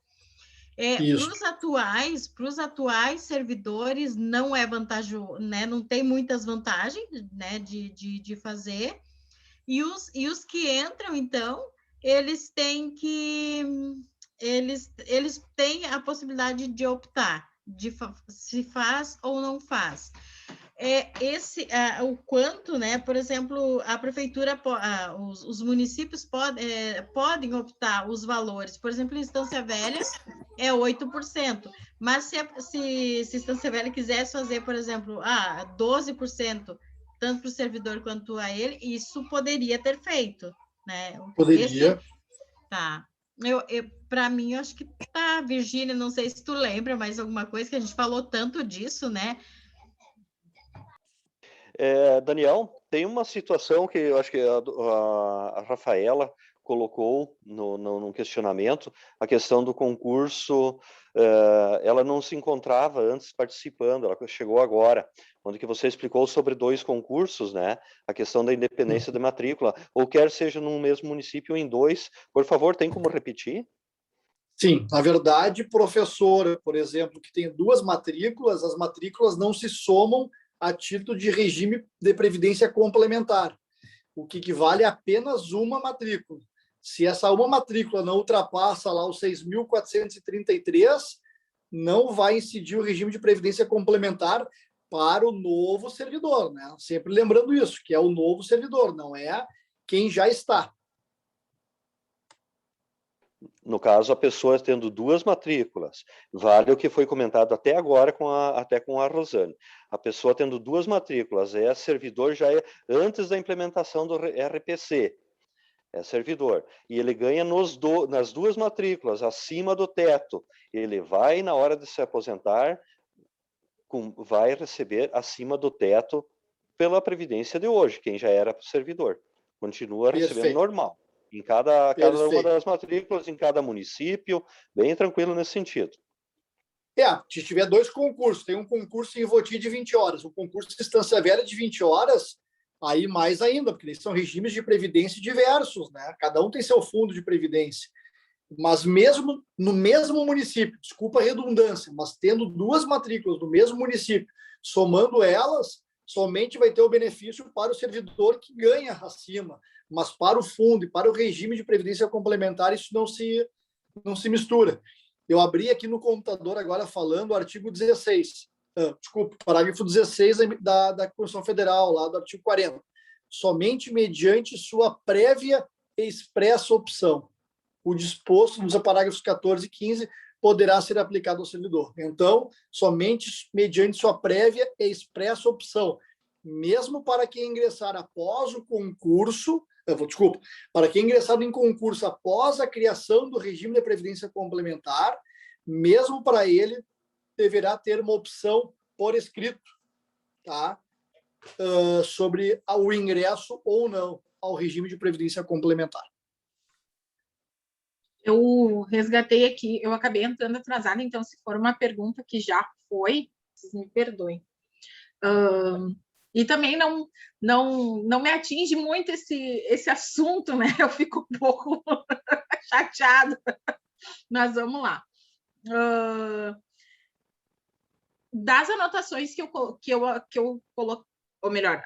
Para os atuais servidores não é vantajoso, né? Não tem muitas vantagens, né, de fazer. E os que entram, então, eles têm a possibilidade de optar se faz ou não faz. O quanto, né? Por exemplo, a prefeitura, os municípios podem optar os valores. Por exemplo, em Estância Velha é 8%, mas se Estância Velha quisesse fazer, por exemplo, 12%, tanto para o servidor quanto a ele, isso poderia ter feito, né? Poderia. Tá. Para mim, eu acho que tá, Virgínia, não sei se tu lembra, mas alguma coisa que a gente falou tanto disso, né? Daniel, tem uma situação que eu acho que a Rafaela colocou no questionamento, a questão do concurso. Ela não se encontrava antes participando, ela chegou agora, onde que você explicou sobre 2 concursos, né? A questão da independência de matrícula, ou quer seja num mesmo município ou em 2. Por favor, tem como repetir? Sim, na verdade, professor, por exemplo, que tem 2 matrículas, as matrículas não se somam a título de regime de previdência complementar, o que equivale a apenas uma matrícula. Se essa uma matrícula não ultrapassa lá os 6.433, não vai incidir o regime de previdência complementar para o novo servidor, né? Sempre lembrando isso, que é o novo servidor, não é quem já está. No caso, a pessoa tendo 2 matrículas, vale o que foi comentado até agora até com a Rosane. A pessoa tendo 2 matrículas, servidor já antes da implementação do RPC, é servidor. E ele ganha nas 2 matrículas, acima do teto. Ele vai, na hora de se aposentar, vai receber acima do teto pela Previdência de hoje, quem já era servidor. Continua recebendo normal. Em cada uma das matrículas, em cada município, bem tranquilo nesse sentido. Se tiver 2 concursos, tem um concurso em Voti de 20 horas, um concurso de Estância Velha de 20 horas, aí mais ainda, porque eles são regimes de previdência diversos, né? Cada um tem seu fundo de previdência. Mas mesmo no mesmo município, desculpa a redundância, mas tendo 2 matrículas no mesmo município, somando elas, somente vai ter o benefício para o servidor que ganha acima, mas para o fundo e para o regime de previdência complementar isso não se mistura. Eu abri aqui no computador agora falando o artigo 16, parágrafo 16 da Constituição Federal, lá do artigo 40. Somente mediante sua prévia e expressa opção. O disposto nos parágrafos 14 e 15 poderá ser aplicado ao servidor. Então, somente mediante sua prévia e expressa opção, mesmo para quem ingressar após o concurso, para quem ingressar em concurso após a criação do regime de previdência complementar, mesmo para ele, deverá ter uma opção por escrito, tá? Sobre o ingresso ou não ao regime de previdência complementar. Eu resgatei aqui, eu acabei entrando atrasada, então se for uma pergunta que já foi, vocês me perdoem. E também não me atinge muito esse assunto, né? Eu fico um pouco chateada. Mas vamos lá. Das anotações que eu coloquei, ou melhor,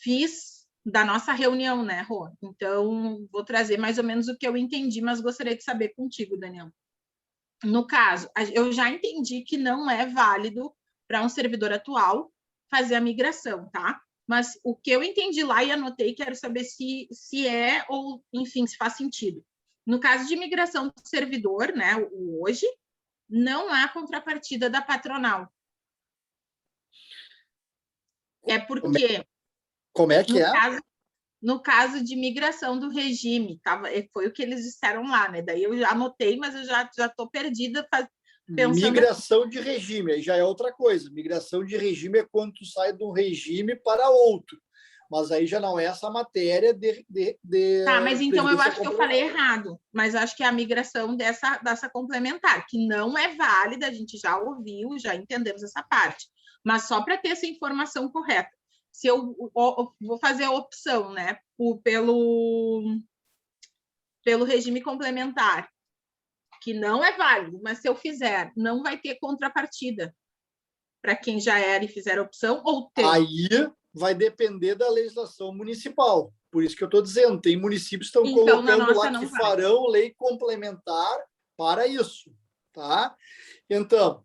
fiz da nossa reunião, né, Rô? Então, vou trazer mais ou menos o que eu entendi, mas gostaria de saber contigo, Daniel. No caso, eu já entendi que não é válido para um servidor atual fazer a migração, tá? Mas o que eu entendi lá e anotei, quero saber se é ou, enfim, se faz sentido. No caso de migração do servidor, né, hoje, não há contrapartida da patronal. É porque... Como é que No caso de migração do regime, foi o que eles disseram lá, né? Daí eu já anotei, mas eu já estou perdida pensando... Migração de regime, aí já é outra coisa. Migração de regime é quando tu sai de um regime para outro. Mas aí já não é essa matéria de Tá, mas então eu acho que eu falei errado. Mas acho que é a migração dessa complementar, que não é válida, a gente já ouviu, já entendemos essa parte. Mas só para ter essa informação correta. Se eu vou fazer a opção, né, pelo regime complementar, que não é válido, mas se eu fizer, não vai ter contrapartida para quem já era e fizer a opção, ou tem? Aí vai depender da legislação municipal. Por isso que eu estou dizendo, tem municípios que estão colocando lá que farão lei complementar para isso, tá? Então,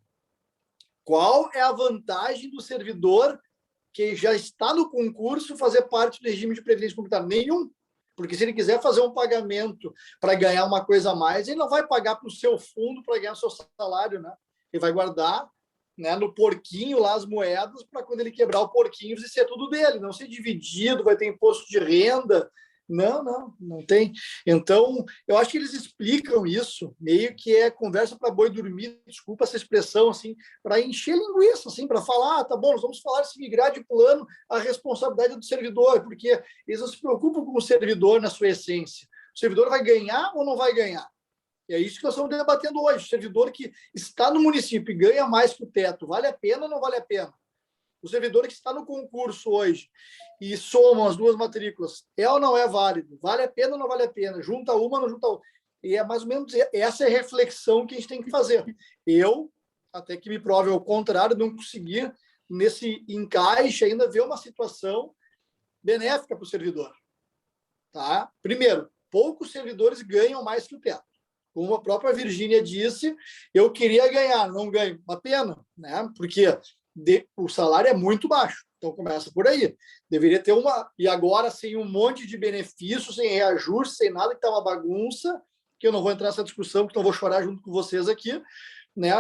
qual é a vantagem do servidor que já está no concurso fazer parte do regime de previdência complementar? Nenhum. Porque se ele quiser fazer um pagamento para ganhar uma coisa a mais, ele não vai pagar para o seu fundo para ganhar o seu salário, né? Ele vai guardar, né, no porquinho lá as moedas para quando ele quebrar o porquinho ser tudo dele, não ser dividido, vai ter imposto de renda. Não tem. Então, eu acho que eles explicam isso, meio que é conversa para boi dormir, desculpa essa expressão, assim, para encher linguiça, assim, para falar, tá bom, nós vamos falar de se migrar de plano a responsabilidade do servidor, porque eles não se preocupam com o servidor na sua essência. O servidor vai ganhar ou não vai ganhar? E é isso que nós estamos debatendo hoje. O servidor que está no município e ganha mais que o teto, vale a pena ou não vale a pena? O servidor que está no concurso hoje e somam as 2 matrículas, é ou não é válido? Vale a pena ou não vale a pena? Junta uma ou não junta outra? E é mais ou menos essa é a reflexão que a gente tem que fazer. Eu, até que me prove ao contrário, não consegui, nesse encaixe, ainda ver uma situação benéfica para o servidor. Tá? Primeiro, poucos servidores ganham mais que o teto. Como a própria Virgínia disse, eu queria ganhar, não ganho. Uma pena, né? Porque o salário é muito baixo. Então, começa por aí. Deveria ter uma... E agora, sem um monte de benefícios, sem reajuste, sem nada, que está uma bagunça, que eu não vou entrar nessa discussão, porque não vou chorar junto com vocês aqui, né?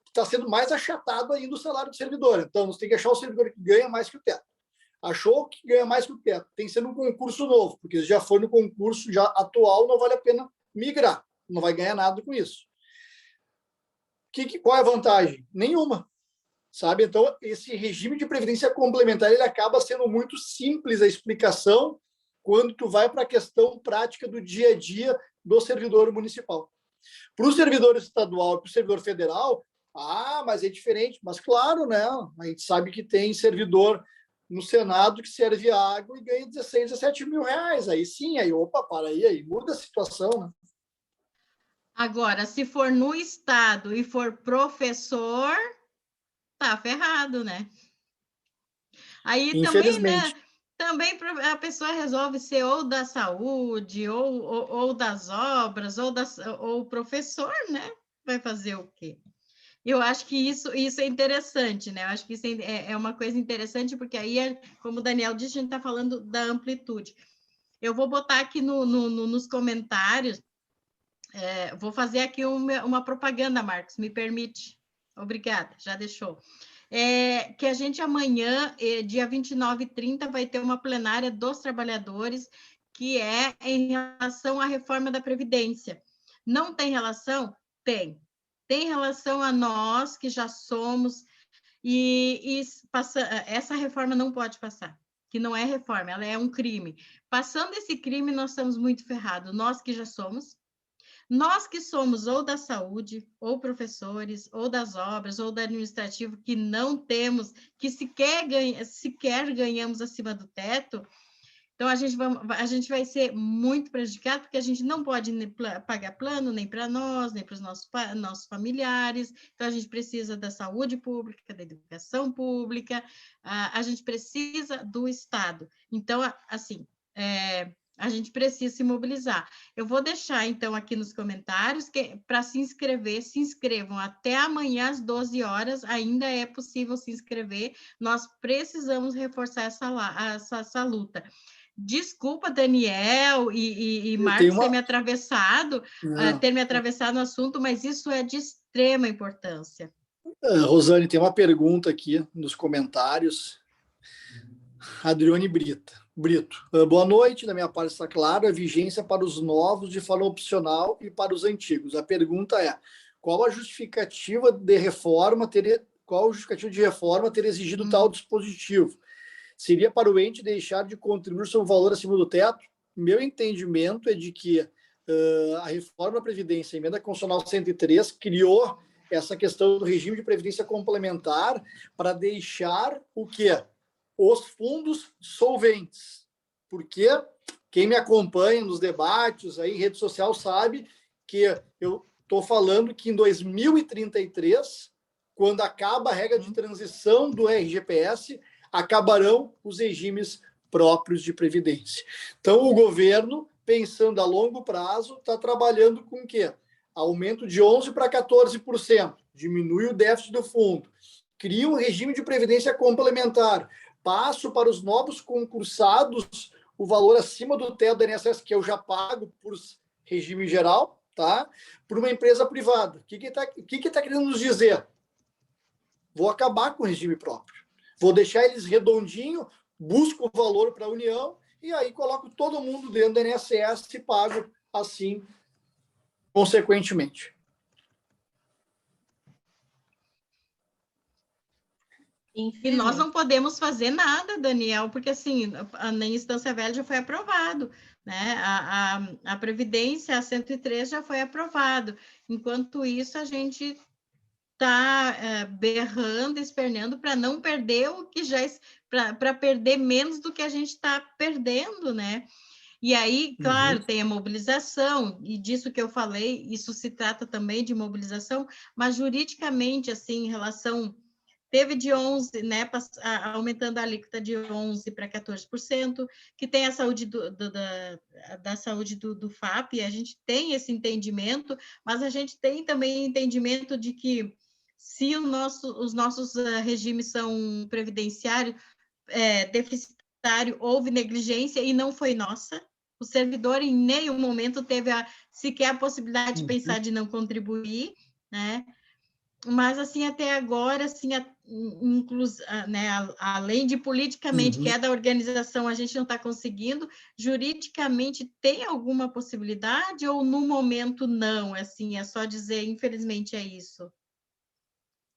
Está sendo mais achatado ainda o salário do servidor. Então, você tem que achar o servidor que ganha mais que o teto. Achou que ganha mais que o teto. Tem que ser um concurso novo, porque se já foi no concurso já atual, não vale a pena migrar. Não vai ganhar nada com isso. Qual é a vantagem? Nenhuma. Sabe? Então, esse regime de previdência complementar ele acaba sendo muito simples a explicação quando tu vai para a questão prática do dia a dia do servidor municipal. Para o servidor estadual e para o servidor federal, Ah, mas é diferente. Mas claro, né? A gente sabe que tem servidor no Senado que serve água e ganha 16, 17 mil reais. Aí sim, aí, opa, para aí muda a situação, né? Agora, se for no Estado e for professor, tá ferrado, né? Aí também, né? Infelizmente. Também a pessoa resolve ser ou da saúde, ou das obras, ou professor, né? Vai fazer o quê? Eu acho que isso é interessante, né? Eu acho que isso é uma coisa interessante, porque aí, como o Daniel disse, a gente está falando da amplitude. Eu vou botar aqui nos comentários, vou fazer aqui uma propaganda, Marcos, me permite? Obrigada, já deixou. Que a gente amanhã, dia 29 e 30, vai ter uma plenária dos trabalhadores, que é em relação à reforma da Previdência. Não tem relação? Tem. Tem relação a nós, que já somos, essa reforma não pode passar, que não é reforma, ela é um crime. Passando esse crime, nós estamos muito ferrados, nós que já somos, nós que somos ou da saúde, ou professores, ou das obras, ou do administrativo, que não temos, que sequer ganhamos acima do teto, então a gente vai ser muito prejudicado, porque a gente não pode pagar plano nem para nós, nem para os nossos familiares, então a gente precisa da saúde pública, da educação pública, a gente precisa do Estado. Então, assim, a gente precisa se mobilizar. Eu vou deixar, então, aqui nos comentários, para se inscrevam até amanhã às 12 horas, ainda é possível se inscrever, nós precisamos reforçar essa luta. Desculpa, Daniel e Marcos, ter me atravessado no assunto, mas isso é de extrema importância. Rosane, tem uma pergunta aqui nos comentários. Adriane Brito. Boa noite, da minha parte está claro, a vigência para os novos de forma opcional e para os antigos. A pergunta é, qual a justificativa de reforma ter exigido tal dispositivo? Seria para o ente deixar de contribuir seu valor acima do teto? Meu entendimento é de que a reforma da Previdência, a emenda constitucional 103, criou essa questão do regime de previdência complementar para deixar o quê? Os fundos solventes. Porque quem me acompanha nos debates aí em rede social sabe que eu estou falando que em 2033, quando acaba a regra de transição do RGPS, acabarão os regimes próprios de previdência. Então, o governo, pensando a longo prazo, está trabalhando com o quê? Aumento de 11% para 14%, diminui o déficit do fundo, cria um regime de previdência complementar, passo para os novos concursados o valor acima do teto da INSS, que eu já pago por regime geral, tá? Por uma empresa privada. O que está querendo nos dizer? Vou acabar com o regime próprio. Vou deixar eles redondinho, busco o valor para a União e aí coloco todo mundo dentro do INSS e pago assim, consequentemente. E nós não podemos fazer nada, Daniel, porque assim, na instância velha já foi aprovado, né? A Previdência, a 103 já foi aprovado. Enquanto isso, a gente está berrando, esperneando para não perder o que já para perder menos do que a gente está perdendo, né? E aí, claro, tem a mobilização, e disso que eu falei, isso se trata também de mobilização, mas juridicamente, assim, em relação. Teve de 11%, né, aumentando a alíquota de 11% para 14%, que tem a saúde da saúde do FAP, e a gente tem esse entendimento, mas a gente tem também entendimento de que se os nossos regimes são previdenciário, deficitário, houve negligência e não foi nossa. O servidor em nenhum momento teve sequer a possibilidade de pensar de não contribuir, né? Mas, assim, até agora, assim, né, além de politicamente, que é da organização, a gente não está conseguindo, juridicamente tem alguma possibilidade ou no momento não? Assim, é só dizer, infelizmente, é isso.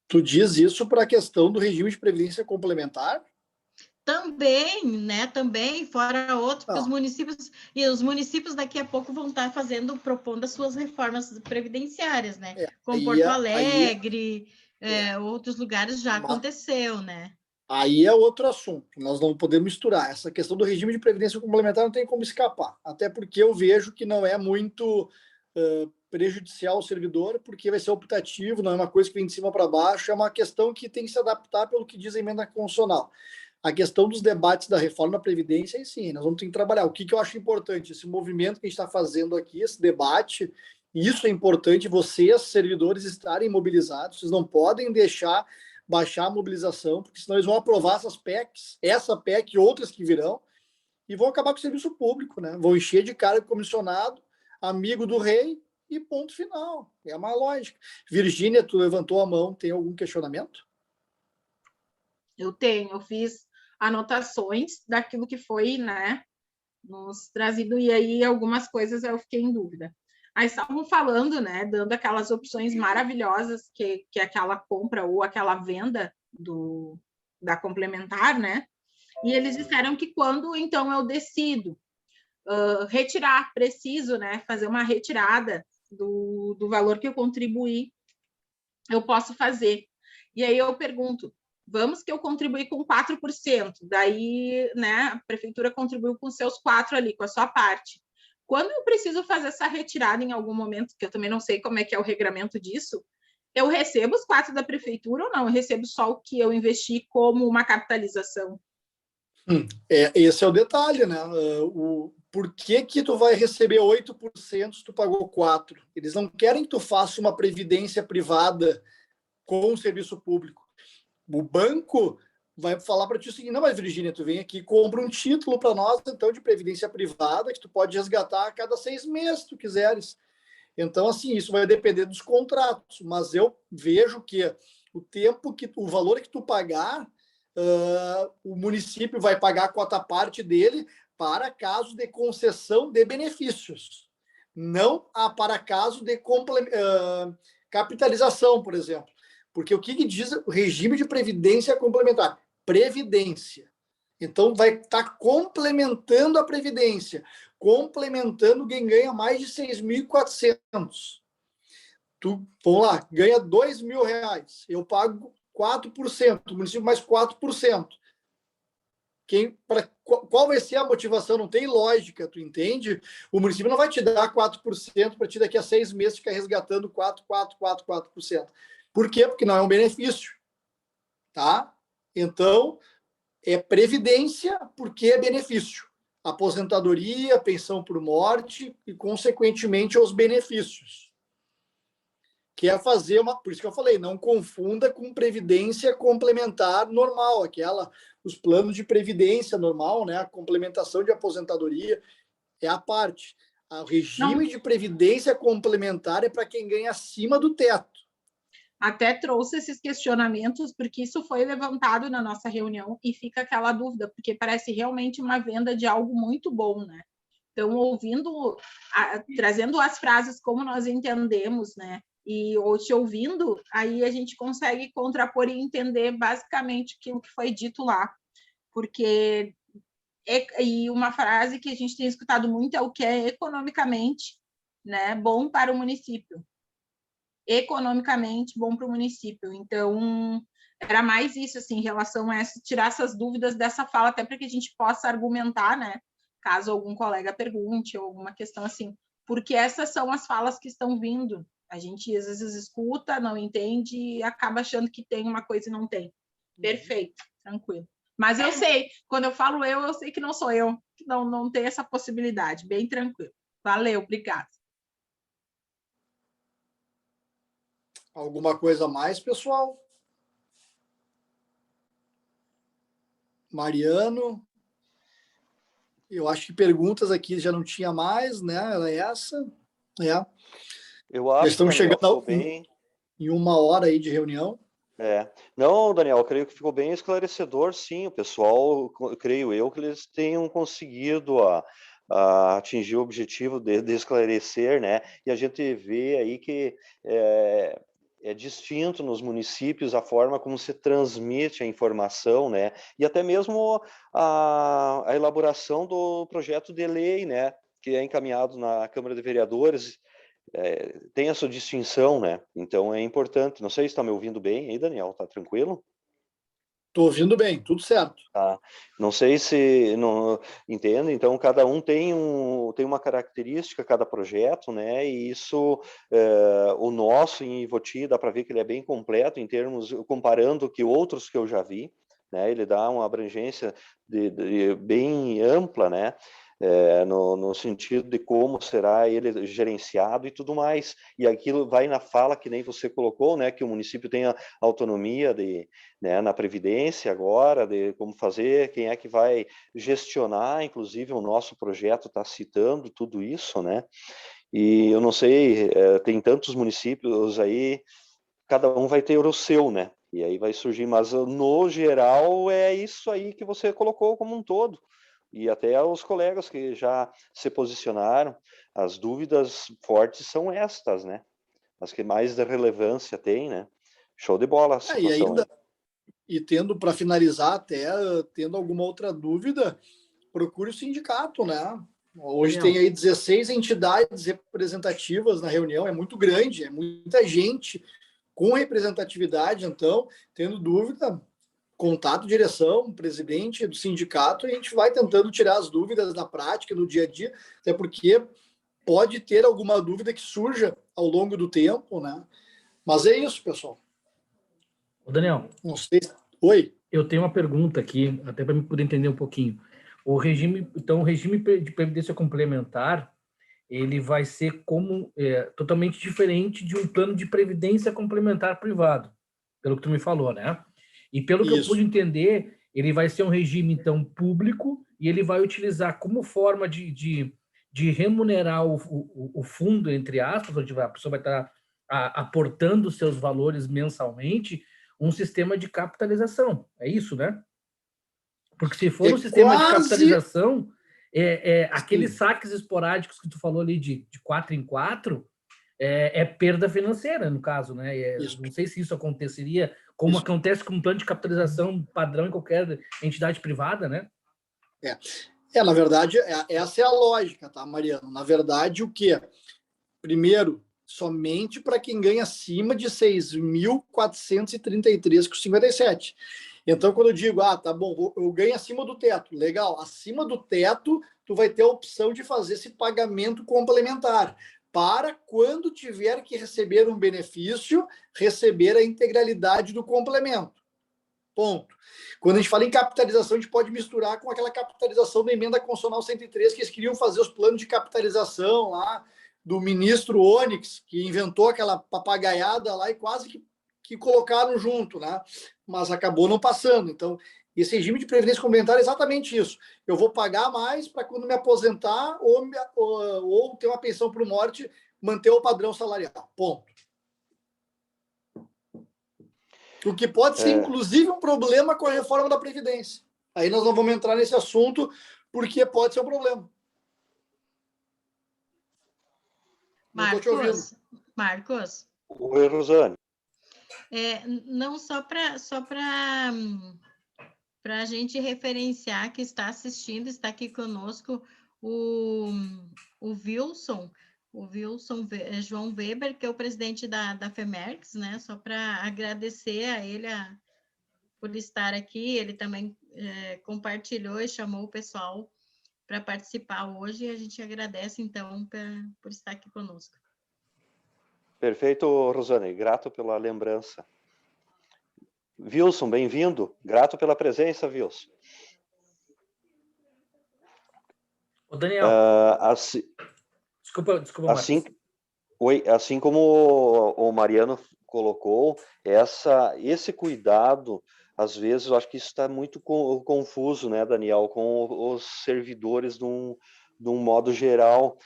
Tu diz isso para a questão do regime de previdência complementar? Também, né? Também, fora outro, porque os municípios daqui a pouco vão estar propondo as suas reformas previdenciárias, né? Como Porto Alegre, outros lugares já Mas- aconteceu, né? Aí é outro assunto, nós não podemos misturar. Essa questão do regime de previdência complementar não tem como escapar, até porque eu vejo que não é muito prejudicial ao servidor, porque vai ser optativo, não é uma coisa que vem de cima para baixo, é uma questão que tem que se adaptar pelo que diz a emenda constitucional. A questão dos debates da reforma da Previdência, aí sim, nós vamos ter que trabalhar. O que eu acho importante, esse movimento que a gente está fazendo aqui, esse debate, isso é importante, vocês, servidores, estarem mobilizados, vocês não podem deixar baixar a mobilização, porque senão eles vão aprovar essas PECs, essa PEC e outras que virão, e vão acabar com o serviço público, né? Vão encher de cara de comissionado, amigo do rei, e ponto final. É uma lógica. Virgínia, tu levantou a mão, tem algum questionamento? Eu fiz anotações daquilo que foi, né, nos trazido, e aí algumas coisas eu fiquei em dúvida. Aí estavam falando, né, dando aquelas opções maravilhosas que aquela compra ou aquela venda da complementar, né? E eles disseram que quando, então, eu decido retirar, preciso, né, fazer uma retirada do valor que eu contribuí, eu posso fazer. E aí eu pergunto, vamos que eu contribuí com 4%, daí, né, a prefeitura contribuiu com seus 4% ali, com a sua parte. Quando eu preciso fazer essa retirada em algum momento, que eu também não sei como é que é o regramento disso, eu recebo os 4% da prefeitura ou não? Eu recebo só o que eu investi como uma capitalização? Esse é o detalhe, né? Por que tu vai receber 8% se tu pagou 4%? Eles não querem que tu faça uma previdência privada com o serviço público. O banco vai falar para ti o seguinte, não, mas Virgínia, tu vem aqui e compra um título para nós, então, de previdência privada, que tu pode resgatar a cada 6 meses, se tu quiseres. Então, assim, isso vai depender dos contratos, mas eu vejo que o valor que tu pagar, o município vai pagar a quota parte dele para caso de concessão de benefícios, não para caso de capitalização, por exemplo. Porque o que diz o regime de previdência complementar? Previdência. Então, vai estar complementando a Previdência, complementando quem ganha mais de 6.400. Vamos lá, ganha R$2.000, eu pago 4%, o município mais 4%. Qual vai ser a motivação? Não tem lógica, tu entende? O município não vai te dar 4% para ti daqui a 6 meses ficar resgatando 4%. Por quê? Porque não é um benefício. Tá? Então, é previdência porque é benefício. Aposentadoria, pensão por morte e, consequentemente, os benefícios. Que é fazer por isso que eu falei, não confunda com previdência complementar normal, os planos de previdência normal, né? A complementação de aposentadoria é a parte. O regime de previdência complementar é para quem ganha acima do teto. Até trouxe esses questionamentos, porque isso foi levantado na nossa reunião e fica aquela dúvida, porque parece realmente uma venda de algo muito bom, né? Então, trazendo as frases como nós entendemos, né? E ou te ouvindo, aí a gente consegue contrapor e entender basicamente aquilo que foi dito lá. Porque e uma frase que a gente tem escutado muito é o que é economicamente, né, bom para o município. Economicamente bom para o município. Então, era mais isso, assim, em relação a tirar essas dúvidas dessa fala, até para que a gente possa argumentar, né, caso algum colega pergunte ou alguma questão assim, porque essas são as falas que estão vindo. A gente, às vezes, escuta, não entende e acaba achando que tem uma coisa e não tem. Perfeito, tranquilo. Mas eu sei, quando eu falo eu sei que não sou eu, que não tem essa possibilidade. Bem tranquilo. Valeu, obrigada. Alguma coisa a mais, pessoal? Mariano? Eu acho que perguntas aqui já não tinha mais, né? Era essa. Eu acho já estamos que, Daniel, chegando bem... em 1 hora aí de reunião. Não, Daniel, eu creio que ficou bem esclarecedor, sim. O pessoal, creio eu, que eles tenham conseguido a atingir o objetivo de esclarecer, né? E a gente vê aí que é distinto nos municípios a forma como se transmite a informação, né? E até mesmo a elaboração do projeto de lei, né? Que é encaminhado na Câmara de Vereadores. tem essa distinção, né? Então é importante. Não sei se está me ouvindo bem aí, Daniel, tá tranquilo? Estou ouvindo bem, tudo certo. Tá. Não sei se não entende, então cada um tem uma característica, cada projeto, né? E isso, o nosso em Ivoti, dá para ver que ele é bem completo em termos, comparando que outros que eu já vi, né? Ele dá uma abrangência bem ampla, né? No sentido de como será ele gerenciado e tudo mais. E aquilo vai na fala que nem você colocou, né? Que o município tenha autonomia né, na Previdência agora, de como fazer, quem é que vai gestionar, inclusive o nosso projeto está citando tudo isso, né? E eu não sei, tem tantos municípios aí, cada um vai ter o seu, né? E aí vai surgir, mas no geral é isso aí que você colocou como um todo. E até os colegas que já se posicionaram, as dúvidas fortes são estas, né? As que mais de relevância tem, né? Show de bola a E situação ainda, aí. e tendo, para finalizar, até tendo alguma outra dúvida, procure o sindicato, né? Hoje tem aí 16 entidades representativas na reunião, é muito grande, é muita gente com representatividade, então, tendo dúvida, contato, direção, presidente do sindicato, e a gente vai tentando tirar as dúvidas na prática, no dia a dia, até porque pode ter alguma dúvida que surja ao longo do tempo, né? Mas é isso, pessoal. Ô, Daniel, Não sei. Oi. eu tenho uma pergunta aqui, até para me poder entender um pouquinho. O regime de previdência complementar, ele vai ser totalmente diferente de um plano de previdência complementar privado, pelo que tu me falou, né? E pelo que eu pude entender, ele vai ser um regime, então, público, e ele vai utilizar como forma de remunerar o fundo, entre aspas, onde a pessoa vai estar aportando seus valores mensalmente, um sistema de capitalização. É isso, né? Porque se for um sistema de capitalização, aqueles saques esporádicos que tu falou ali de 4 em 4, é perda financeira, no caso, né? Não sei se isso aconteceria, como acontece com um plano de capitalização padrão em qualquer entidade privada, né? Na verdade, essa é a lógica, tá, Mariano? Na verdade, o quê? Primeiro, somente para quem ganha acima de 6.433,57. Então, quando eu digo, tá bom, eu ganho acima do teto, legal, acima do teto, tu vai ter a opção de fazer esse pagamento complementar, para quando tiver que receber um benefício, receber a integralidade do complemento. Ponto. Quando a gente fala em capitalização, a gente pode misturar com aquela capitalização da emenda constitucional 103, que eles queriam fazer os planos de capitalização lá do ministro Onyx, que inventou aquela papagaiada lá e quase que colocaram junto, né? Mas acabou não passando. Então, esse regime de previdência complementar é exatamente isso. Eu vou pagar mais para quando me aposentar ou ter uma pensão por morte, manter o padrão salarial. Ponto. O que pode ser, inclusive, um problema com a reforma da Previdência. Aí nós não vamos entrar nesse assunto, porque pode ser um problema. Marcos. Oi, Rosane. Não só para a gente referenciar que está assistindo, está aqui conosco o Wilson João Weber, que é o presidente da FEMERX, né? Só para agradecer a ele por estar aqui. Ele também compartilhou e chamou o pessoal para participar hoje, e a gente agradece, então, por estar aqui conosco. Perfeito, Rosane. Grato pela lembrança. Wilson, bem-vindo. Grato pela presença, Wilson. Ô, Daniel. Desculpa, Marcos. Assim como o Mariano colocou, esse cuidado, às vezes, eu acho que isso está muito confuso, né, Daniel, com os servidores de um modo geral.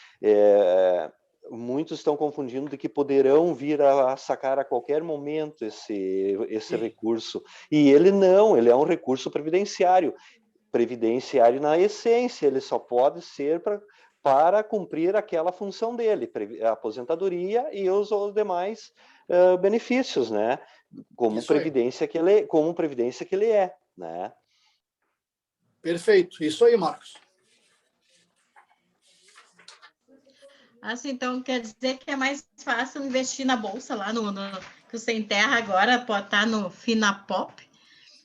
Muitos estão confundindo de que poderão vir a sacar a qualquer momento esse recurso. E ele não, ele é um recurso previdenciário. Previdenciário na essência, ele só pode ser para cumprir aquela função dele, a aposentadoria e os demais benefícios, né? Como previdência que ele é, né? Perfeito, isso aí, Marcos. Assim, então quer dizer que é mais fácil investir na bolsa lá que o Sem Terra agora pode estar no Finapop.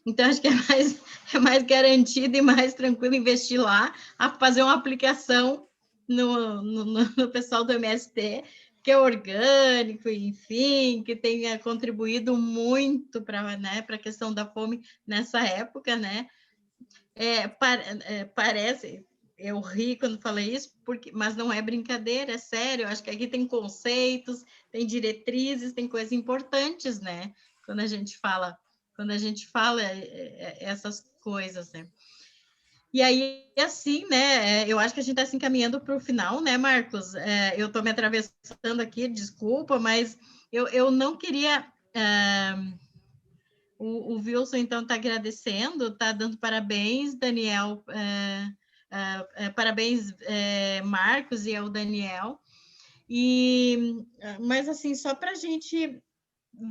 Então, acho que é mais garantido e mais tranquilo investir lá, a fazer uma aplicação no pessoal do MST, que é orgânico, enfim, que tenha contribuído muito para, né, a questão da fome nessa época, né? Parece, eu ri quando falei isso, mas não é brincadeira, é sério. Acho que aqui tem conceitos, tem diretrizes, tem coisas importantes, né? Quando a gente fala essas coisas, né? E aí, assim, né? Eu acho que a gente está se encaminhando para o final, né, Marcos? Eu estou me atravessando aqui, desculpa, mas eu não queria. O Wilson, então, está agradecendo, está dando parabéns, Daniel, parabéns, Marcos e ao Daniel. Mas, assim, só para a gente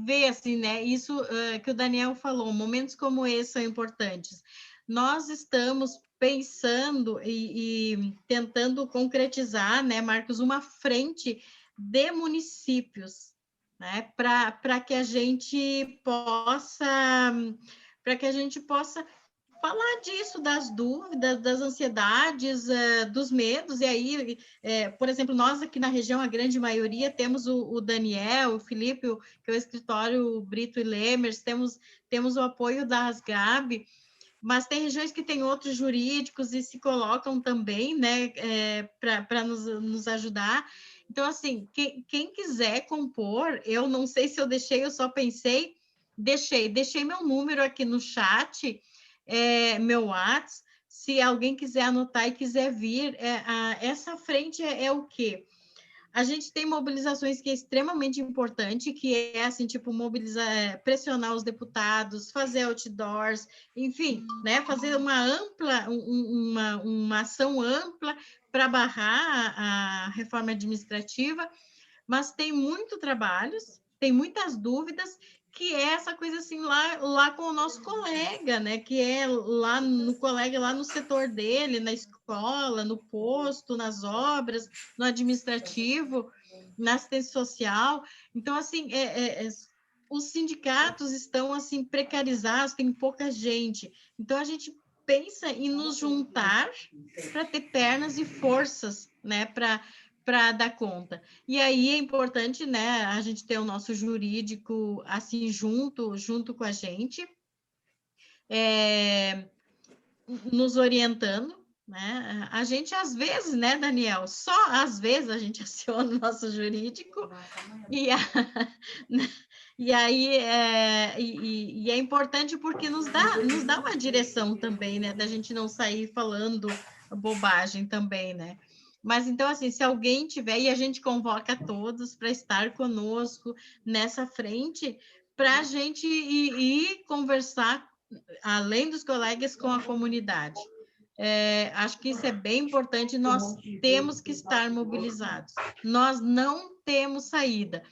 ver, assim, né, isso que o Daniel falou, momentos como esse são importantes. Nós estamos pensando e tentando concretizar, né, Marcos, uma frente de municípios, né, para que a gente possa falar disso, das dúvidas, das ansiedades, dos medos, e aí, por exemplo, nós aqui na região, a grande maioria, temos o Daniel, o Felipe, que é o escritório Brito e Lemers, temos o apoio da Asgab, mas tem regiões que têm outros jurídicos e se colocam também, né, para nos ajudar. Então, assim, quem quiser compor, eu não sei se eu deixei, eu só pensei, deixei meu número aqui no chat, meu WhatsApp, se alguém quiser anotar e quiser vir, essa frente é o quê? A gente tem mobilizações que é extremamente importante, que é assim, tipo, mobilizar, pressionar os deputados, fazer outdoors, enfim, né, fazer uma ação ampla para barrar a reforma administrativa, mas tem muito trabalhos, tem muitas dúvidas, que é essa coisa assim lá com o nosso colega, né? Que é lá no colega, lá no setor dele, na escola, no posto, nas obras, no administrativo, na assistência social. Então, assim, os sindicatos estão assim precarizados, tem pouca gente. Então, a gente pensa em nos juntar para ter pernas e forças, né? Para dar conta. E aí é importante, né, a gente ter o nosso jurídico assim junto com a gente, nos orientando, né? A gente às vezes, né, Daniel, só às vezes a gente aciona o nosso jurídico e aí é importante porque nos dá uma direção também, né, da gente não sair falando bobagem também, né? Mas então, assim, se alguém tiver, e a gente convoca todos para estar conosco nessa frente, para a gente ir conversar, além dos colegas, com a comunidade. Acho que isso é bem importante, nós temos que estar mobilizados. Nós não temos saída.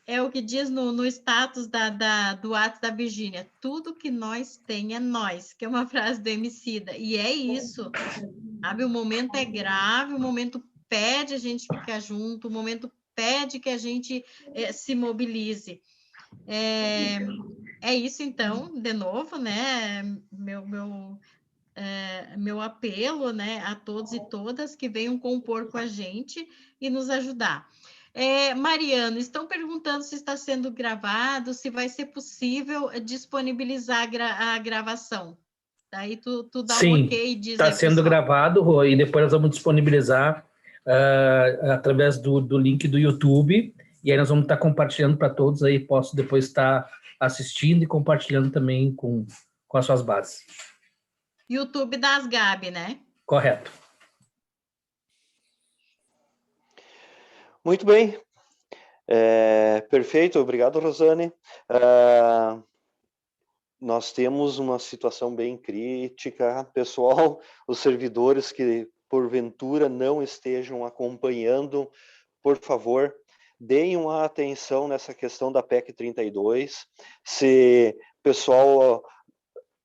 É o que diz no status do WhatsApp da Virgínia, tudo que nós tem é nós, que é uma frase do Emicida, e é isso, sabe? O momento é grave, o momento pede a gente ficar junto, o momento pede que a gente se mobilize. É isso, então, de novo, né? Meu apelo, né, a todos e todas que venham compor com a gente e nos ajudar. Mariano, estão perguntando se está sendo gravado, se vai ser possível disponibilizar a gravação. Daí tu dá um ok e diz. Está sendo gravado, Rô, e depois nós vamos disponibilizar através do link do YouTube, e aí nós vamos estar compartilhando para todos, aí posso depois estar assistindo e compartilhando também com as suas bases. YouTube da Asgab, né? Correto. Muito bem. Perfeito, obrigado, Rosane. Nós temos uma situação bem crítica, pessoal, os servidores que porventura não estejam acompanhando, por favor, deem uma atenção nessa questão da PEC 32. Se o pessoal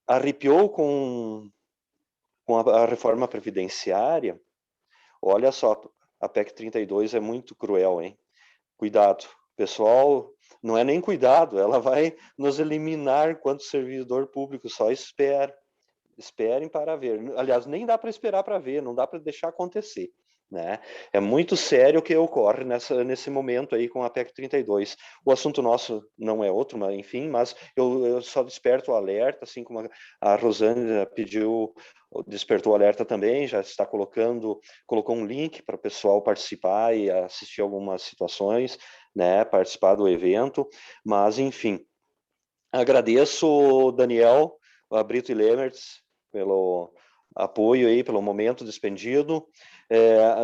arrepiou com a reforma previdenciária, olha só, a PEC 32 é muito cruel, hein? Cuidado, pessoal, não é nem cuidado, ela vai nos eliminar enquanto servidor público, só esperem para ver. Aliás, nem dá para esperar para ver, não dá para deixar acontecer, né? É muito sério o que ocorre nesse momento aí com a PEC 32. O assunto nosso não é outro, mas, enfim, mas eu só desperto o alerta, assim como a Rosane despertou o alerta também, já está colocou um link para o pessoal participar e assistir algumas situações, né, participar do evento, mas, enfim, agradeço, Daniel, a Brito e Lemertz, pelo apoio aí, pelo momento despendido.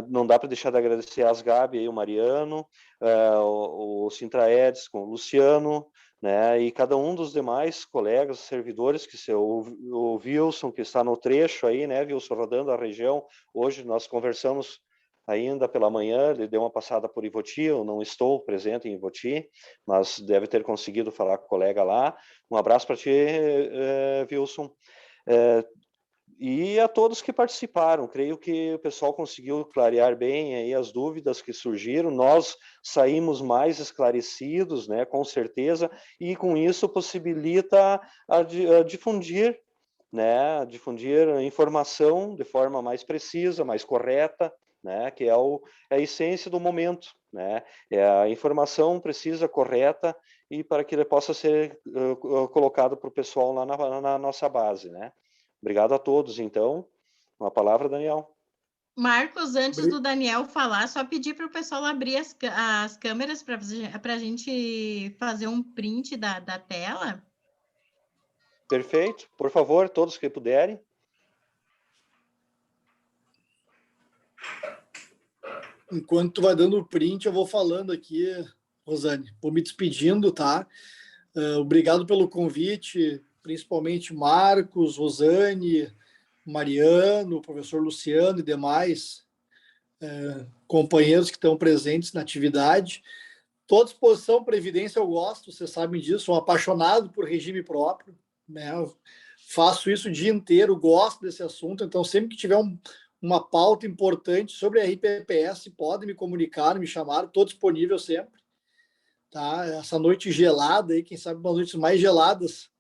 Não dá para deixar de agradecer às Gabi aí, o Mariano, o Sintraedes com o Luciano, né, e cada um dos demais colegas, servidores, o Wilson, que está no trecho aí, né, Wilson, rodando a região. Hoje nós conversamos ainda pela manhã, ele deu uma passada por Ivoti, eu não estou presente em Ivoti, mas deve ter conseguido falar com o colega lá. Um abraço para ti, Wilson. E a todos que participaram, creio que o pessoal conseguiu clarear bem aí as dúvidas que surgiram, nós saímos mais esclarecidos, né, com certeza, e com isso possibilita a difundir, né, difundir a informação de forma mais precisa, mais correta, né, que é a essência do momento, né, é a informação precisa, correta, e para que ele possa ser colocado para o pessoal lá na nossa base, né. Obrigado a todos, então. Uma palavra, Daniel. Marcos, antes do Daniel falar, só pedir para o pessoal abrir as câmeras para a gente fazer um print da tela. Perfeito. Por favor, todos que puderem. Enquanto tu vai dando o print, eu vou falando aqui, Rosane. Vou me despedindo, tá? Obrigado pelo convite, principalmente Marcos, Rosane, Mariano, o professor Luciano e demais companheiros que estão presentes na atividade. Toda disposição, previdência eu gosto, vocês sabem disso, sou apaixonado por regime próprio, né? Eu faço isso o dia inteiro, gosto desse assunto, então sempre que tiver uma pauta importante sobre a RPPS, podem me comunicar, me chamar, estou disponível sempre. Tá? Essa noite gelada, aí, quem sabe uma das noites mais geladas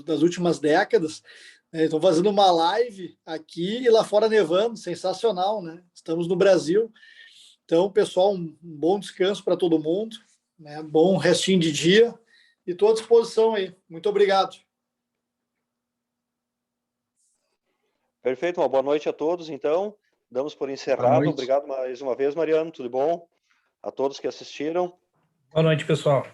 das últimas décadas. Estou fazendo uma live aqui e lá fora nevando, sensacional, né? Estamos no Brasil. Então, pessoal, um bom descanso para todo mundo, né? Bom restinho de dia e estou à disposição aí. Muito obrigado. Perfeito, uma boa noite a todos, então. Damos por encerrado. Obrigado mais uma vez, Mariano, tudo bom? A todos que assistiram. Boa noite, pessoal.